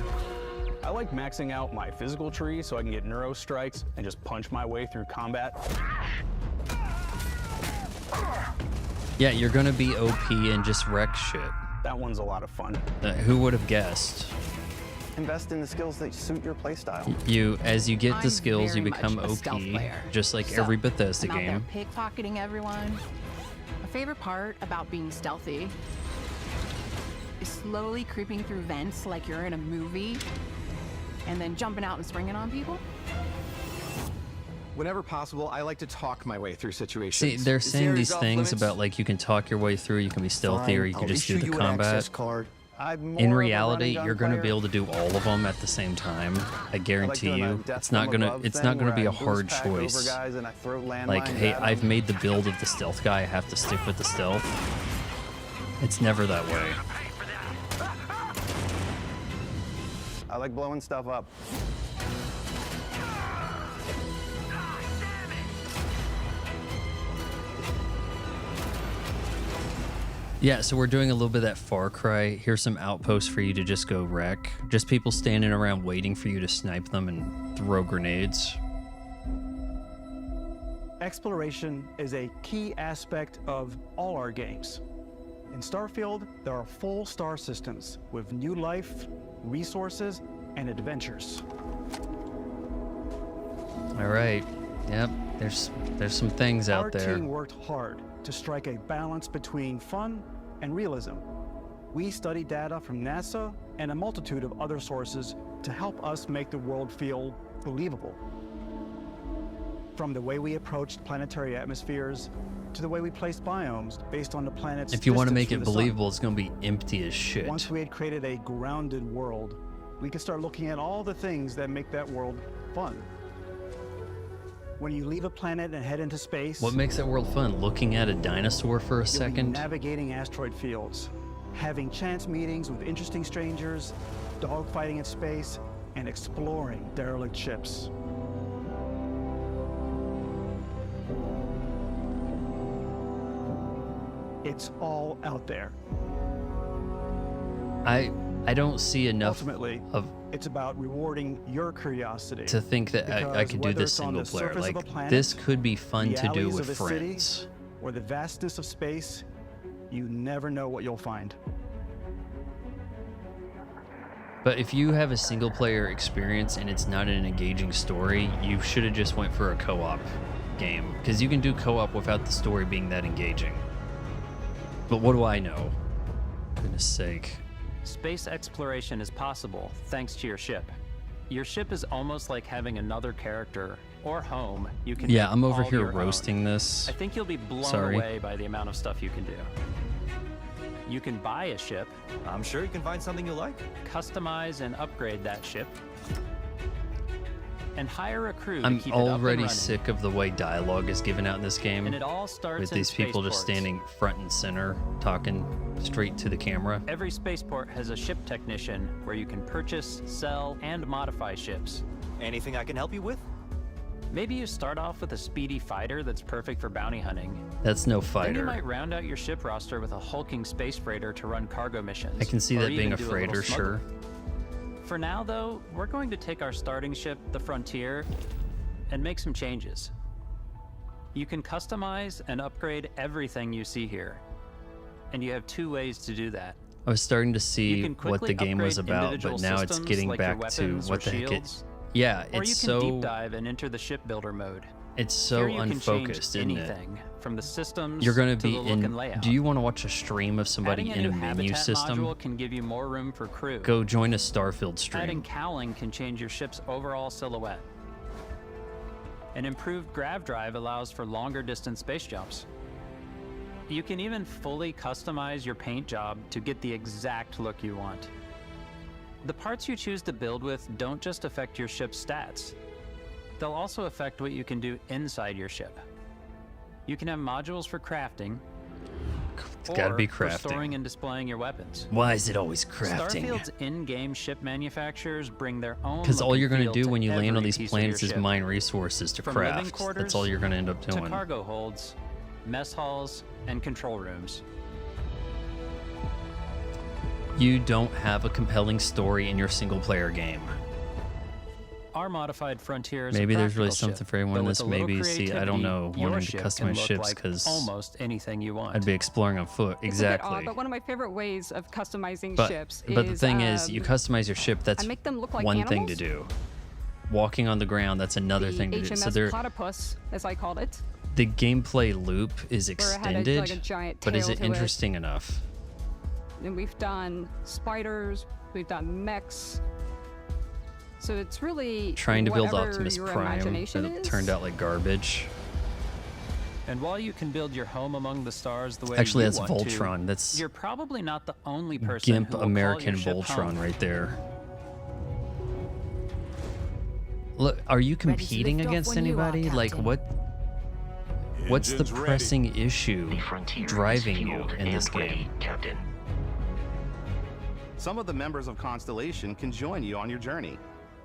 I like maxing out my physical tree so I can get neuro strikes and just punch my way through combat. Yeah, you're gonna be OP and just wreck shit. That one's a lot of fun. Who would have guessed? Invest in the skills that suit your playstyle. As you get the I'm skills, you very much become a stealth OP, player. just like So, every Bethesda I'm out game. there pickpocketing everyone. My favorite part about being stealthy is slowly creeping through vents like you're in a movie and then jumping out and springing on people. Whenever possible, I like to talk my way through situations. See, they're saying these things about like you can talk your way through, you can be stealthy, or you can just do the combat. In reality, you're going to be able to do all of them at the same time. I guarantee you. It's not gonna be a hard choice. Like, hey, I've made the build of the stealth guy. I have to stick with the stealth. It's never that way. I like blowing stuff up. Yeah, so we're doing a little bit of that Far Cry. Here's some outposts for you to just go wreck. Just people standing around waiting for you to snipe them and throw grenades. Exploration is a key aspect of all our games. In Starfield, there are full star systems with new life, resources, and adventures. All right. Yep. There's some things out there. Our team worked hard to strike a balance between fun and realism. We studied data from NASA and a multitude of other sources to help us make the world feel believable. From the way we approached planetary atmospheres to the way we placed biomes based on the planet's If you want to distance make from it the sun. believable, it's going to be empty as shit. Once we had created a grounded world, we could start looking at all the things that make that world fun. When you leave a planet and head into space, What makes that world fun? Looking at a dinosaur for a you'll be second? navigating asteroid fields, having chance meetings with interesting strangers, dogfighting in space, and exploring derelict ships. It's all out there. I don't see enough Ultimately, of it's about rewarding your curiosity. to think that I Because could do whether this it's on single the player. surface of Like a planet, this could be fun the to do alleys with of a city, friends. or the vastness of space, you never know what you'll find. But if you have a single player experience and it's not an engaging story, you should have just went for a co-op game, because you can do co-op without the story being that engaging. But what do I know? For goodness sake. Space exploration is possible thanks to your ship. Your ship is almost like having another character or home you can Yeah, make I'm over all here your own. roasting this. I think you'll be blown Sorry. away by the amount of stuff you can do. You can buy a ship. I'm sure you can find something you like. Customize and upgrade that ship. And hire a crew I'm to keep it up and already running. sick of the way dialogue is given out in this game. And it all starts with in these people just spaceports. standing front and center, talking straight to the camera. Every spaceport has a ship technician where you can purchase, sell, and modify ships. Anything I can help you with? Maybe you start off with a speedy fighter that's perfect for bounty hunting. That's no Then you fighter. might round out your ship roster with a hulking space freighter to run cargo missions. I can see or that being even a do little freighter, sure. smuggling. For now, though, we're going to take our starting ship, the Frontier, and make some changes. You can customize and upgrade everything you see here. And you have two ways to do that. I was starting to You see can what the quickly game was upgrade about, individual but now it's systems getting like your back to weapons or what the heck it... shields, Yeah, or it's you can deep so... dive and enter the shipbuilder mode. It's so Here you can unfocused, change isn't it? anything, from the systems You're going to to be the look and in... layout. Do you want to watch a stream of somebody Adding in a new menu habitat system? module can give you more room for crew. Go join a Starfield stream. Adding cowling can change your ship's overall silhouette. An improved grav drive allows for longer distance space jumps. You can even fully customize your paint job to get the exact look you want. The parts you choose to build with don't just affect your ship's stats. They'll also affect what you can do inside your ship. You can have modules for crafting, It's gotta be for crafting. storing and displaying your weapons. Why is it always crafting? Starfield's in-game ship manufacturers bring their own. Because all look you're and going to feel do when you land on every these piece of your planets is ship. mine resources to From living craft. That's quarters all you're going to end up to doing. cargo holds, mess halls, and control rooms. You don't have a compelling story in your single player game. Our modified Frontier is Maybe a there's really practical something ship, for everyone but in with this. a little Maybe, see, I don't creativity, know, your wanting to ship customize can look ships like because almost anything you want. I'd be exploring on foot. It's a bit Exactly. odd, but one of my favorite ways of customizing But ships the is thing is, you customize your ship. That's I make them look like one thing to animals. do. Walking on the ground, that's another the thing to do. HMS So there, Platypus, as I called it. the gameplay loop is Where it had extended, like a giant but is tail it to it. interesting enough? And we've done spiders, we've done mechs. So it's really Trying to build whatever Optimus your Prime, imagination but it is. turned out like garbage. And while you can build your home among the stars the way Actually, you that's want Voltron. to, That's you're probably not the only person Gimp who will call American your ship Voltron home. right there. Look, are you competing lift off against when you are, anybody? Like, Captain. what's the Engines ready. pressing issue The Frontier is driving you fueled in this and ready, game? Captain. Some of the members of Constellation can join you on your journey.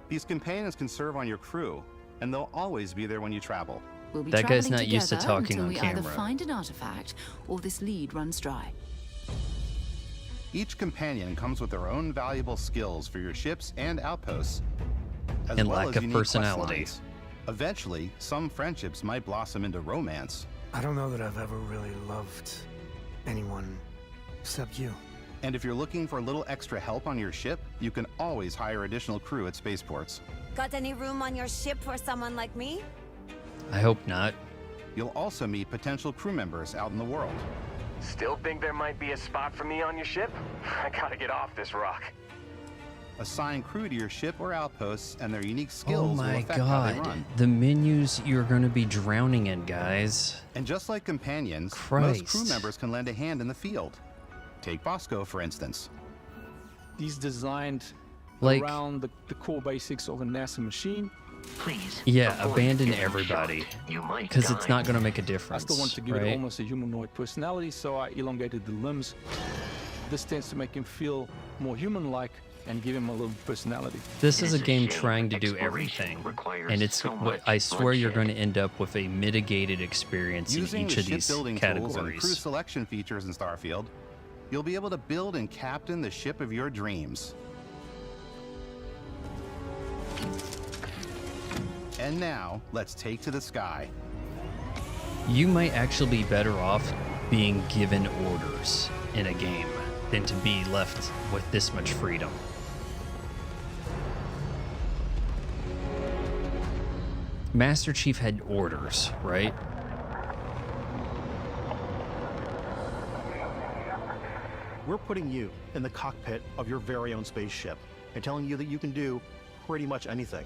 These companions can serve on your crew, and they'll always be there when you travel. We'll be That guy's traveling not used to together talking until on we either camera. find an artifact or this lead runs dry. Each companion comes with their own valuable skills for your ships and outposts, as And well lack as of unique quest personality. lines. Eventually, some friendships might blossom into romance. I don't know that I've ever really loved anyone except you. And if you're looking for a little extra help on your ship, you can always hire additional crew at spaceports. Got any room on your ship for someone like me? I hope not. You'll also meet potential crew members out in the world. Still think there might be a spot for me on your ship? I gotta get off this rock. Assign crew to your ship or outposts, and their unique skills Oh my will affect how they god. run. The menus you're going to be drowning in, guys. And just like companions, Christ. most crew members can lend a hand in the field. Take Bosco, for instance. He's designed Like- around the core basics of a NASA machine. Please. Yeah, abandon everybody. Because it's not going to make a I difference. still want to give it right? almost a humanoid personality, so I elongated the limbs. This tends to make him feel more human-like and give him a little personality. This is a game trying to do everything, and it's what I swear you're going to end up with a mitigated experience Using in each the of these shipbuilding tools and crew categories. selection features in Starfield, you'll be able to build and captain the ship of your dreams. And now, let's take to the sky. You might actually be better off being given orders in a game than to be left with this much freedom. Master Chief had orders, right? We're putting you in the cockpit of your very own spaceship and telling you that you can do pretty much anything.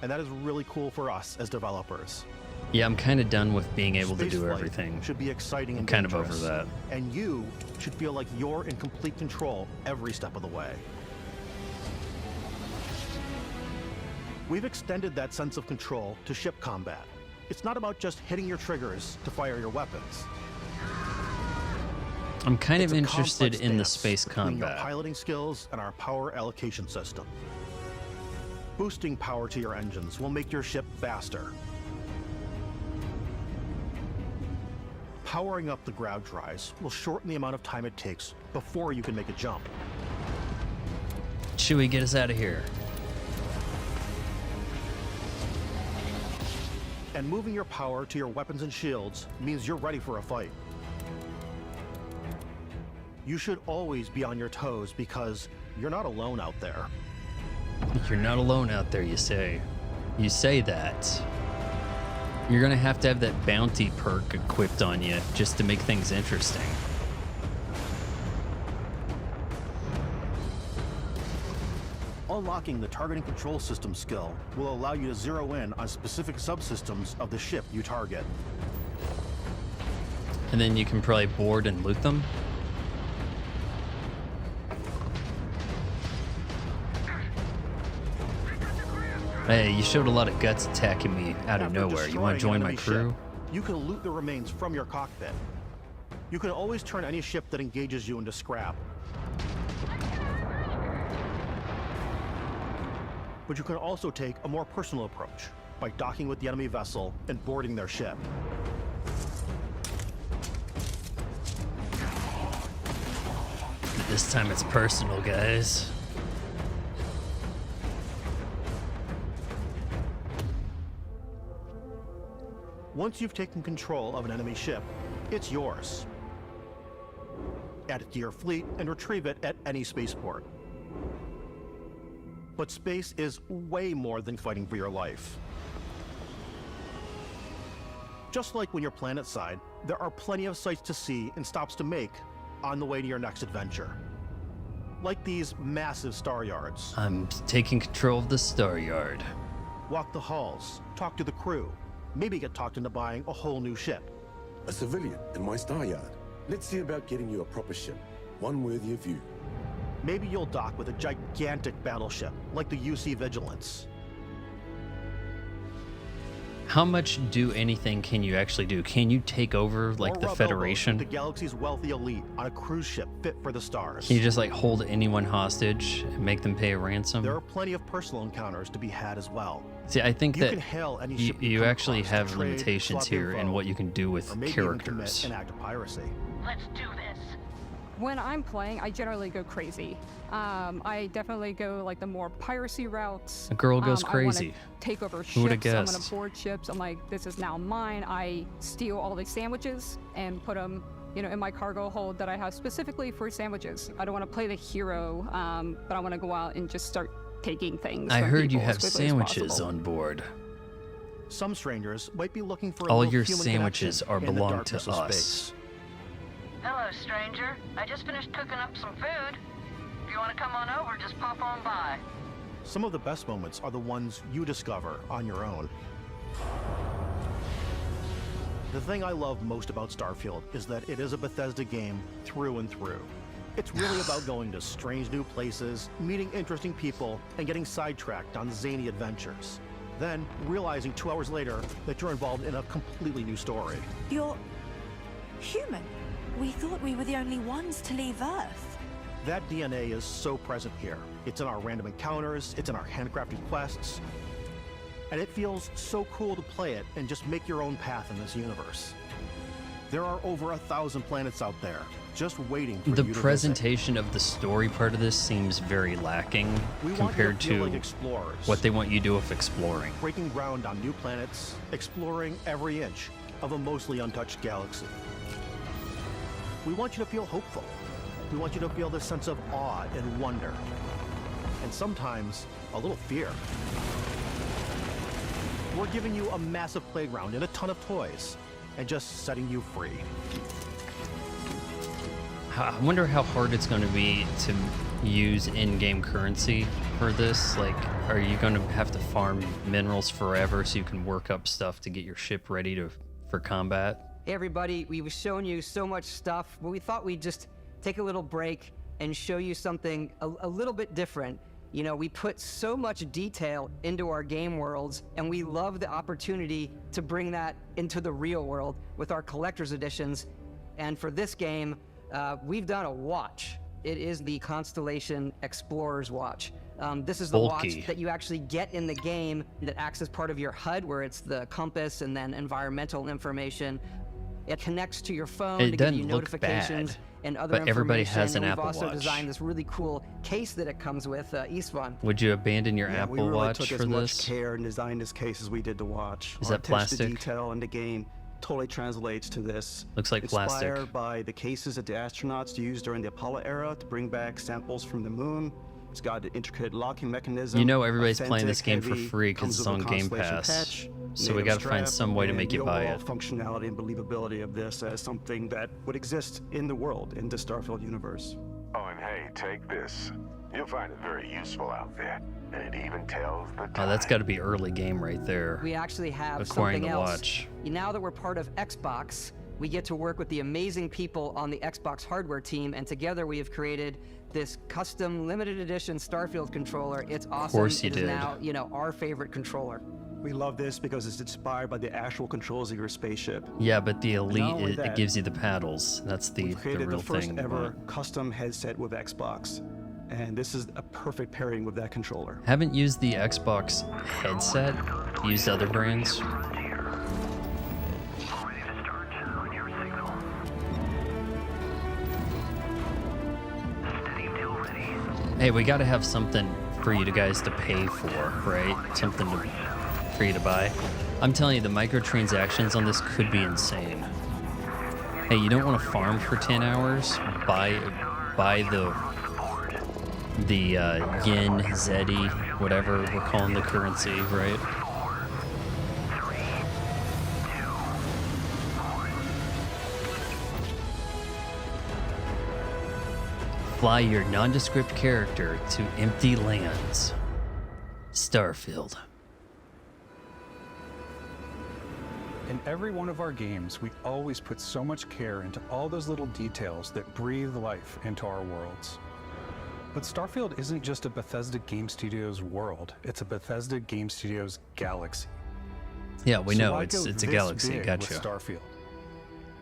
And that is really cool for us as developers. Yeah, I'm kind of done with being able to do Spaceflight everything. should be exciting I'm and kind of over dangerous. that. And you should feel like you're in complete control every step of the way. We've extended that sense of control to ship combat. It's not about just hitting your triggers to fire your weapons. I'm kind It's of a interested complex in the dance space between your combat. piloting skills and our power allocation system. Boosting power to your engines will make your ship faster. Powering up the grav drives will shorten the amount of time it takes before you can make a jump. Chewie, get us out of here. And moving your power to your weapons and shields means you're ready for a fight. You should always be on your toes because you're not alone out there. You're not alone out there, you say. You say that. You're gonna have to have that bounty perk equipped on you just to make things interesting. Unlocking the targeting control system skill will allow you to zero in on specific subsystems of the ship you target. And then you can probably board and loot them. Hey, you showed a lot of guts attacking me out of After nowhere. You want to destroying join an my enemy crew? ship, you can loot the remains from your cockpit. You can always turn any ship that engages you into scrap. But you can also take a more personal approach by docking with the enemy vessel and boarding their ship. This time it's personal, guys. Once you've taken control of an enemy ship, it's yours. Add it to your fleet and retrieve it at any spaceport. But space is way more than fighting for your life. Just like when you're planetside, there are plenty of sights to see and stops to make on the way to your next adventure. Like these massive star yards. I'm taking control of the Star Yard. Walk the halls, talk to the crew, maybe get talked into buying a whole new ship. A civilian in my star yard. Let's see about getting you a proper ship, one worthy of you. Maybe you'll dock with a gigantic battleship, like the UC Vigilance. How much do anything can you actually do? Can you take over like Or the rub elbows Federation? with the galaxy's wealthy elite on a cruise ship fit for the stars. Can you just like hold anyone hostage and make them pay a ransom? There are plenty of personal encounters to be had as well. See, I think You that can hail any you, ship you come actually across to have trade, limitations swap here in info, what you can do with or maybe even characters. commit an act of piracy. Let's do this. When I'm playing, I generally go crazy. I definitely go like the more piracy routes. A girl goes I wanna crazy. take over Who would've ships. I'm guessed? gonna board ships. I'm like, this is now mine. I steal all the sandwiches and put them, in my cargo hold that I have specifically for sandwiches. I don't want to play the hero, but I want to go out and just start taking things. I from heard you people have as quickly as sandwiches possible. on board. Some strangers might be looking for a All little your human sandwiches connection are in the belong darkness to of us. space. Hello, stranger. I just finished cooking up some food. If you want to come on over, just pop on by. Some of the best moments are the ones you discover on your own. The thing I love most about Starfield is that it is a Bethesda game through and through. It's really about going to strange new places, meeting interesting people, and getting sidetracked on zany adventures. Then, realizing 2 hours later that you're involved in a completely new story. You're human. We thought we were the only ones to leave Earth. That DNA is so present here. It's in our random encounters, it's in our handcrafted quests, and it feels so cool to play it and just make your own path in this universe. There are over 1,000 planets out there, just waiting for The you to presentation of the story part of this seems very lacking compared feel to like explorers. what they want you to do with exploring. Breaking ground on new planets, exploring every inch of a mostly untouched galaxy. We want you to feel hopeful. We want you to feel this sense of awe and wonder. And sometimes, a little fear. We're giving you a massive playground and a ton of toys, and just setting you free. I wonder how hard it's going to be to use in-game currency for this. Like, are you going to have to farm minerals forever so you can work up stuff to get your ship ready for combat? Hey everybody, we've shown you so much stuff, but we thought we'd just take a little break and show you something a little bit different. You know, we put so much detail into our game worlds, and we love the opportunity to bring that into the real world with our collector's editions. And for this game, we've done a watch. It is the Constellation Explorer's Watch. This is the watch that you actually get in the game that acts as part of your HUD, where it's the compass and then environmental information. It connects to your phone to give you notifications and other information. But everybody has an and Apple We've also Watch. designed this really cool case that it comes with, Istvan. Would you abandon your We Apple really Watch took for as much this? care and designed this case as we did the watch. Is Our that attention to plastic? detail in the game totally translates to this. Looks like plastic. Inspired by the cases that the astronauts used during the Apollo era to bring back samples from the moon. It's got an intricate locking mechanism. You know everybody's playing this game for authentic, free because comes it's with on a Game Constellation Pass. patch, So we native got to find strap, some way to and make you the buy overall it. functionality and believability of this as something that would exist in the world, in the Starfield universe. Oh, and hey, take this. You'll find it very useful out there. And it even tells the time. Oh, that's got to be early game right there. We actually have Acquiring something the else. watch. Now that we're part of Xbox, we get to work with the amazing people on the Xbox hardware team, and together we have created this custom limited edition Starfield controller. It's awesome. course you It is did. now, you know, our favorite controller. We love this because it's inspired by the actual controls of your spaceship. Yeah, but the Not Elite, only it that, gives you the paddles. That's the We've created real the first thing. ever custom headset with Xbox, and this is a perfect pairing with that controller. Haven't used the Xbox headset, used other brands. Hey, we got to have something for you guys to pay for, right? Something for you to buy. I'm telling you, the microtransactions on this could be insane. Hey, you don't want to farm for 10 hours? Buy the yen, zeti, whatever we're calling the currency, right? Fly your nondescript character to empty lands. Starfield. In every one of our games, we always put so much care into all those little details that breathe life into our worlds. But Starfield isn't just a Bethesda Game Studios world, it's a Bethesda Game Studios galaxy. Yeah, we So know why it's go a this galaxy. big Gotcha. with Starfield?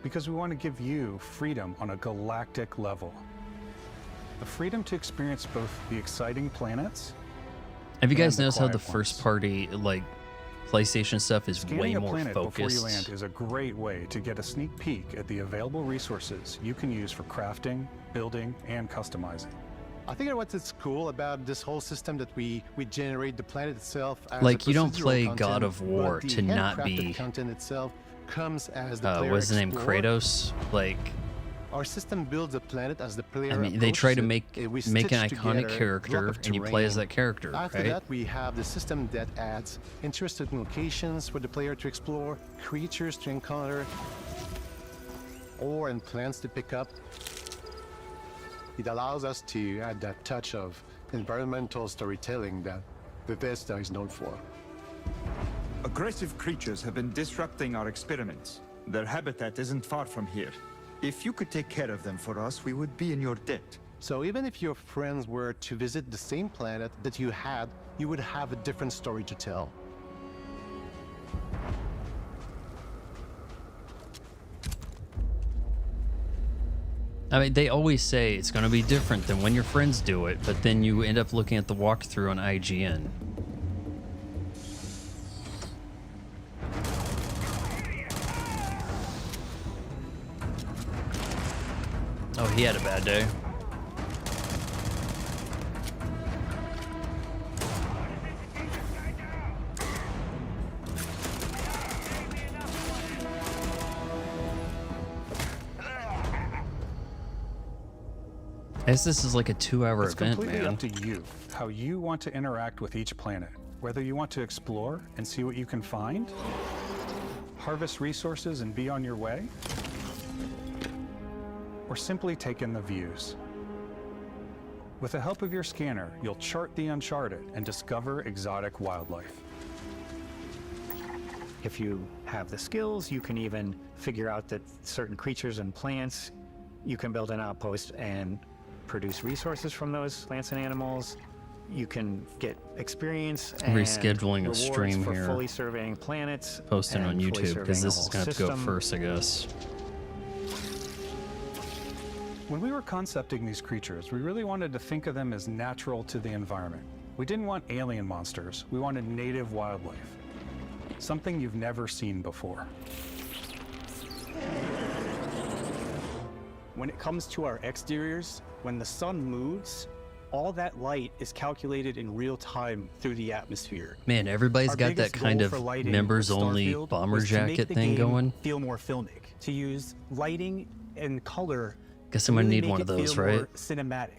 Because we want to give you freedom on a galactic level. The freedom to experience both the exciting planets. Have you guys and the noticed how the quiet first party like PlayStation stuff is way Scanning a more planet before you focused? land is a great way to get a sneak peek at the available resources you can use for crafting, building, and customizing. I think what's cool about this whole system that we generate the planet itself as Like, a you don't procedural play content, God of War but the to not handcrafted be- content itself comes as the player What's his name? explores. Kratos? Like, Our system builds a planet as the player I mean, they try to make we make an stitch iconic together character, block of and you play as terrain. that character, After right? that, we have the system that adds interesting locations for the player to explore, creatures to encounter, ore and plants to pick up. It allows us to add that touch of environmental storytelling that Bethesda is known for. Aggressive creatures have been disrupting our experiments. Their habitat isn't far from here. If you could take care of them for us, we would be in your debt. So even if your friends were to visit the same planet that you had, you would have a different story to tell. I mean, they always say it's going to be different than when your friends do it, but then you end up looking at the walkthrough on IGN. Oh, he had a bad day. I guess this is like a 2-hour It's event, completely man. up to you how you want to interact with each planet. Whether you want to explore and see what you can find, harvest resources and be on your way, or simply take in the views. With the help of your scanner, you'll chart the uncharted and discover exotic wildlife. If you have the skills, you can even figure out that certain creatures and plants, you can build an outpost and produce resources from those plants and animals. You can get experience and Rescheduling a rewards stream for here. fully surveying planets. Posting on and fully YouTube, because surveying this the is whole going to have to go system. first, I guess. When we were concepting these creatures, we really wanted to think of them as natural to the environment. We didn't want alien monsters, we wanted native wildlife. Something you've never seen before. When it comes to our exteriors, when the sun moves, all that light is calculated in real time through the atmosphere. Man, everybody's Our got that biggest kind goal of for lighting members-only with Starfield bomber was to make jacket the thing game going. Feel more filmic, to use lighting and color. Guess to I'm gonna really need make one it of those, feel right? more cinematic.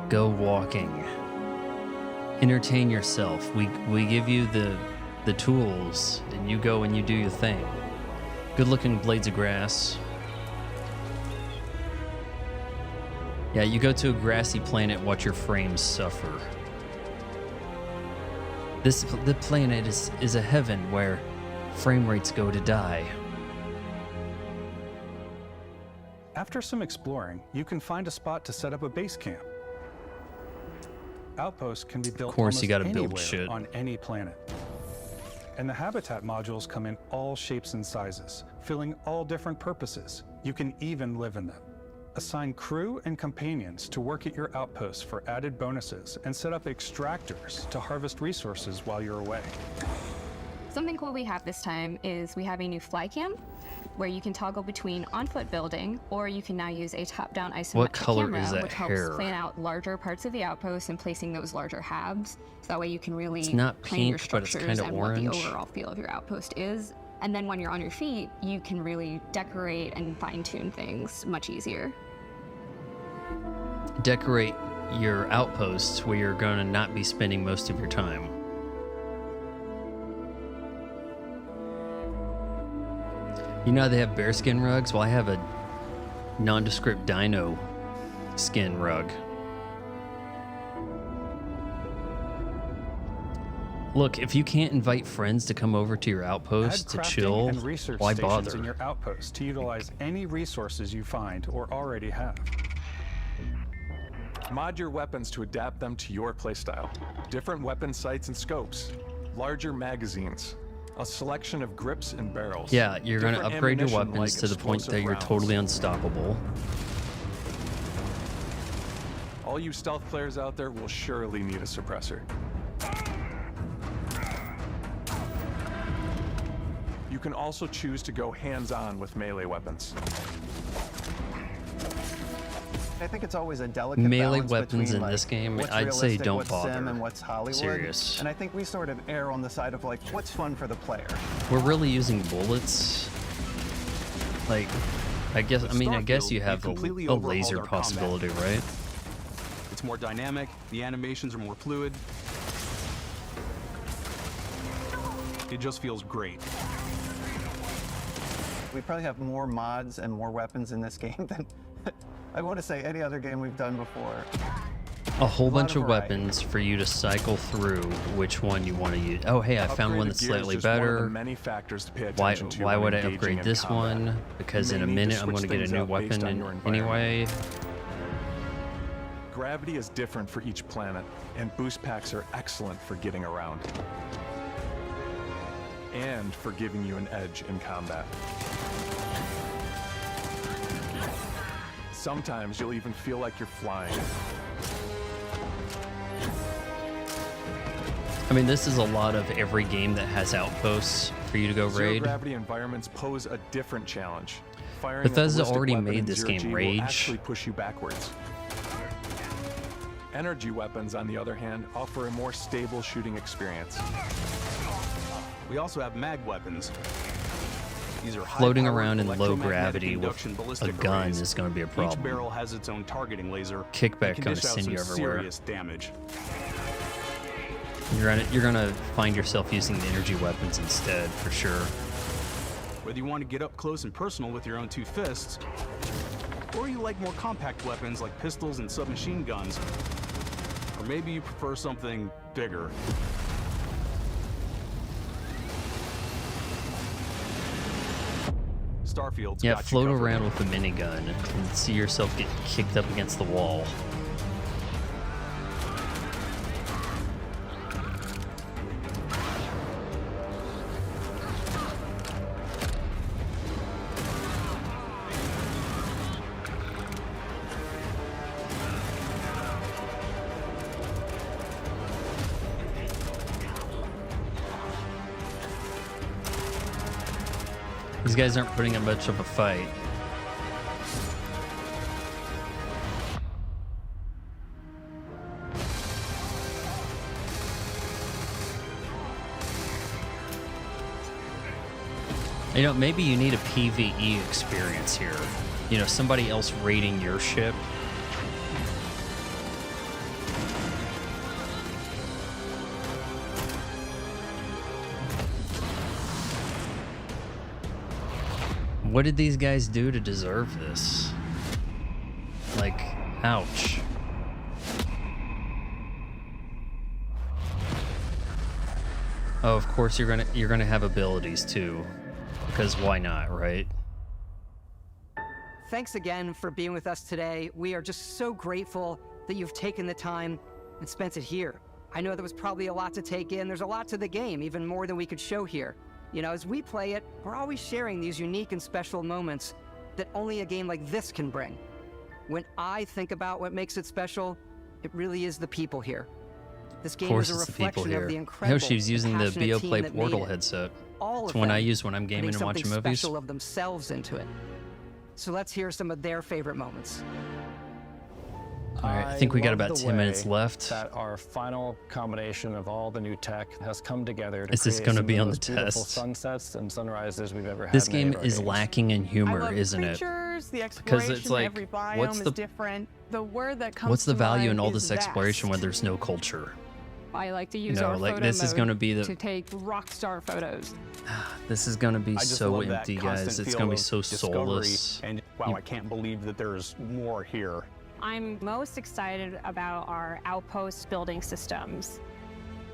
Go walking. Entertain yourself. We give you the tools, and you go and you do your thing. Good looking blades of grass. Yeah, you go to a grassy planet, watch your frames suffer. The planet is a heaven where frame rates go to die. After some exploring, you can find a spot to set up a base camp. Outposts can be built Of course, you almost gotta build anywhere shit. on any planet. And the habitat modules come in all shapes and sizes, filling all different purposes. You can even live in them. Assign crew and companions to work at your outposts for added bonuses, and set up extractors to harvest resources while you're away. Something cool we have this time is we have a new fly cam where you can toggle between on-foot building, or you can now use a top-down isometric What color camera, is that which hair? helps plan out larger parts of the outpost and placing those larger halves. So that way you can really It's not plan your pink, but it's structures kinda and orange. what the overall feel of your outpost is. And then when you're on your feet, you can really decorate and fine-tune things much easier. Decorate your outposts where you're going to not be spending most of your time. You know how they have bearskin rugs? Well, I have a nondescript dino skin rug. Look, if you can't invite friends to come over to your outpost to Add crafting chill, and research why stations bother? in your outpost to utilize any resources you find or already have. Mod your weapons to adapt them to your playstyle. Different weapon sights and scopes, larger magazines, a selection of grips and barrels. Yeah, you're going to different upgrade your ammunition weapons like to the point that explosive you're rounds. totally unstoppable. All you stealth players out there will surely need a suppressor. You can also choose to go hands-on with melee weapons. I think it's always a delicate Melee balance weapons between, in like, this game, what's I'd say realistic, don't what's bother. sim, and what's Hollywood. Serious. And I think we sort of err on the side of like what's fun for the player. We're really using bullets. Like, I guess you have a laser possibility, right? It's more dynamic, the animations are more fluid. It just feels great. We probably have more mods and more weapons in this game than I want to say any other game we've done before. A whole bunch of weapons for you to cycle through which one you want to use. Oh, hey, I found one that's slightly better. Why would I upgrade this one? Because in a minute I'm going to get a new weapon anyway. Gravity is different for each planet, and boost packs are excellent for getting around. And for giving you an edge in combat. Sometimes you'll even feel like you're flying. I mean, this is a lot of every game that has outposts for you to go raid. Zero-gravity environments pose a different challenge. Firing Bethesda a ballistic already weapon made in this zero game G will rage. actually push you backwards. Energy weapons, on the other hand, offer a more stable shooting experience. We also have mag weapons. These are Floating high-powered around in low electromagnetic gravity with induction a ballistic gun arrays. is going to be a Each problem. barrel has its own targeting laser. Kickback and can gonna dish out send you some everywhere. Serious damage. You're gonna find yourself using the energy weapons instead, for sure. Whether you want to get up close and personal with your own two fists, or you like more compact weapons like pistols and submachine guns, or maybe you prefer something bigger. Starfield's Yeah, got you float covered. around with a minigun and see yourself get kicked up against the wall. These guys aren't putting up much of a fight. You know, maybe you need a PvE experience here. You know, somebody else raiding your ship. What did these guys do to deserve this? Like, ouch. Oh, of course you're gonna have abilities too, because why not, right? Thanks again for being with us today. We are just so grateful that you've taken the time and spent it here. I know there was probably a lot to take in. There's a lot to the game, even more than we could show here. You know, as we play it, we're always sharing these unique and special moments that only a game like this can bring. When I think about what makes it special, it really is the people here. This game is a reflection of the incredible, I know she's using the passionate BioPlay team that made Portal it. headset. All It's of one I them use when I'm gaming putting and watching something movies. special of themselves into it. So let's hear some of their favorite moments. All right, I think we got love about the 10 minutes way left. That our final combination of all the new tech has come together to Is this create gonna some be of on most the beautiful test? sunsets and sunrises we've ever had. This in any game of our is games. lacking in humor, I love isn't it? creatures, the Because exploration, it's like, every biome what's is the different. The word that comes what's the to value in mind all is this exploration when vast. there's no culture? I like to use know, our like, photo this is mode gonna be the- to take rock star photos. This is gonna be I just so love that empty, constant guys. It's feel gonna be of so discovery, soulless. And wow, I can't believe that there's more here. I'm most excited about our outpost building systems.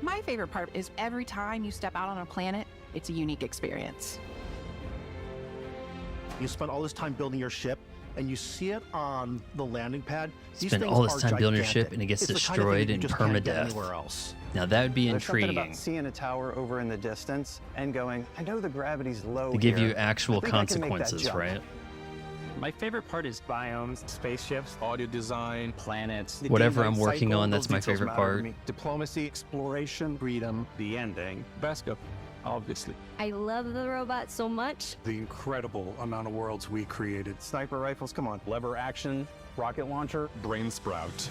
My favorite part is every time you step out on a planet, it's a unique experience. You spend all this time building your ship, and you see it on the landing pad. These Spend things all this are time building your gigantic. ship and it gets It's the kind of thing destroyed you in just can't get permadeath. anywhere else. Now that would be There's something intriguing. about seeing a tower over in the distance and going, I know the gravity's low They give here. you actual I think I can make that consequences, jump." right? My favorite part is biomes, spaceships, audio design, planets. Whatever I'm working on, that's my favorite part. Diplomacy, exploration, freedom, The ending. Beskip, obviously. I love the robot so much. The incredible amount of worlds we created. Sniper rifles, come on. Lever action, rocket launcher. Brain sprout.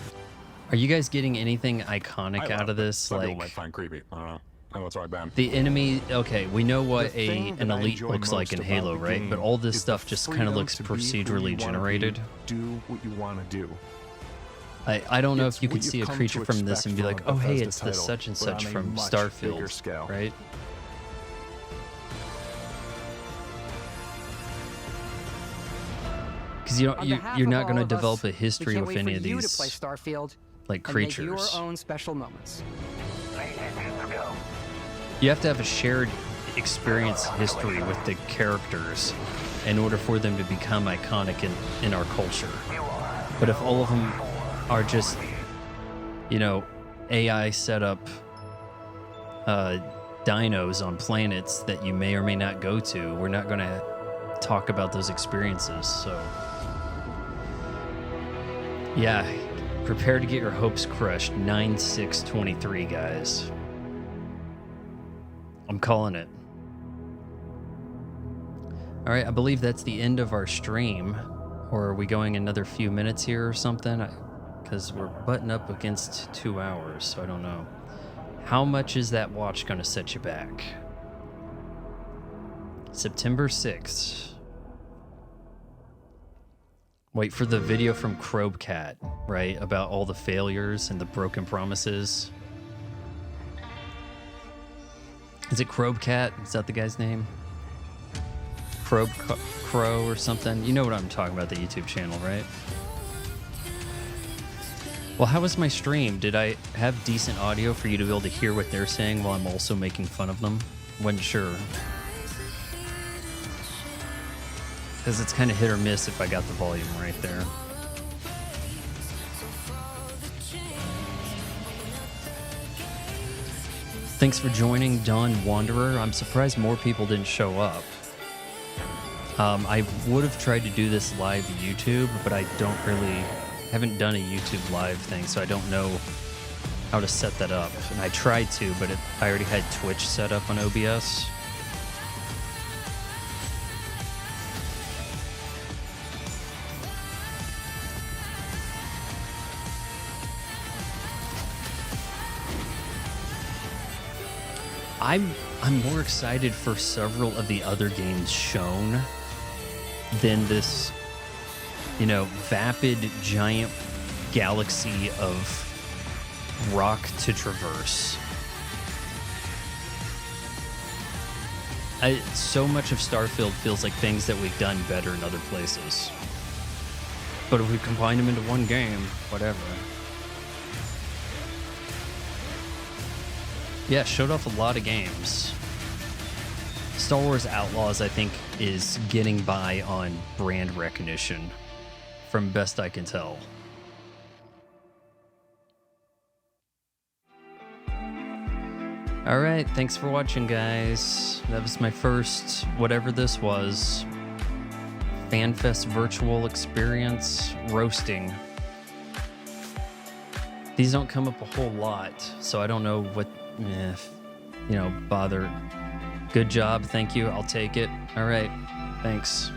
Are you guys getting anything iconic out of this? Some people Like might find creepy. I don't know. I know it's right, Ben. the enemy. Okay, we know what The thing an that I elite enjoy looks like most in about Halo, the right? game But all this is stuff the just kind of freedom looks to be who you procedurally wanna be, generated. Do what you want to do. I don't know It's if you what could you've see a come creature to from this and be like, expect from oh a hey, Bethesda it's the title, such and but such on a from much Starfield, bigger scale. right? Because On behalf you're of not going all to of us, develop a we history can't with wait any for of you these to play Starfield like and make creatures. your own special moments. You have to have a shared experience history with the characters in order for them to become iconic in our culture. But if all of them are just, AI set up dinos on planets that you may or may not go to, we're not going to talk about those experiences. So, yeah, prepare to get your hopes crushed. 9/6/23, guys. I'm calling it. All right, I believe that's the end of our stream. Or are we going another few minutes here or something? Because we're butting up against 2 hours, so I don't know. How much is that watch going to set you back? September 6th. Wait for the video from Crowcat, right? About all the failures and the broken promises. Is it Crowcat? Is that the guy's name? Crow or something? You know what I'm talking about, the YouTube channel, right? Well, how was my stream? Did I have decent audio for you to be able to hear what they're saying while I'm also making fun of them? Wasn't sure. Because it's kind of hit or miss if I got the volume right there. Thanks for joining, Dawn Wanderer. I'm surprised more people didn't show up. I would have tried to do this live YouTube, but I haven't done a YouTube live thing, so I don't know how to set that up. And I tried to, but I already had Twitch set up on OBS. I'm more excited for several of the other games shown than this, vapid giant galaxy of rock to traverse. So much of Starfield feels like things that we've done better in other places. But if we combine them into one game, whatever. Yeah, showed off a lot of games. Star Wars Outlaws, I think, is getting by on brand recognition, from best I can tell. All right, thanks for watching, guys. That was my first, whatever this was, FanFest virtual experience roasting. These don't come up a whole lot, so I don't know what, bother. Good job, thank you, I'll take it. All right, thanks.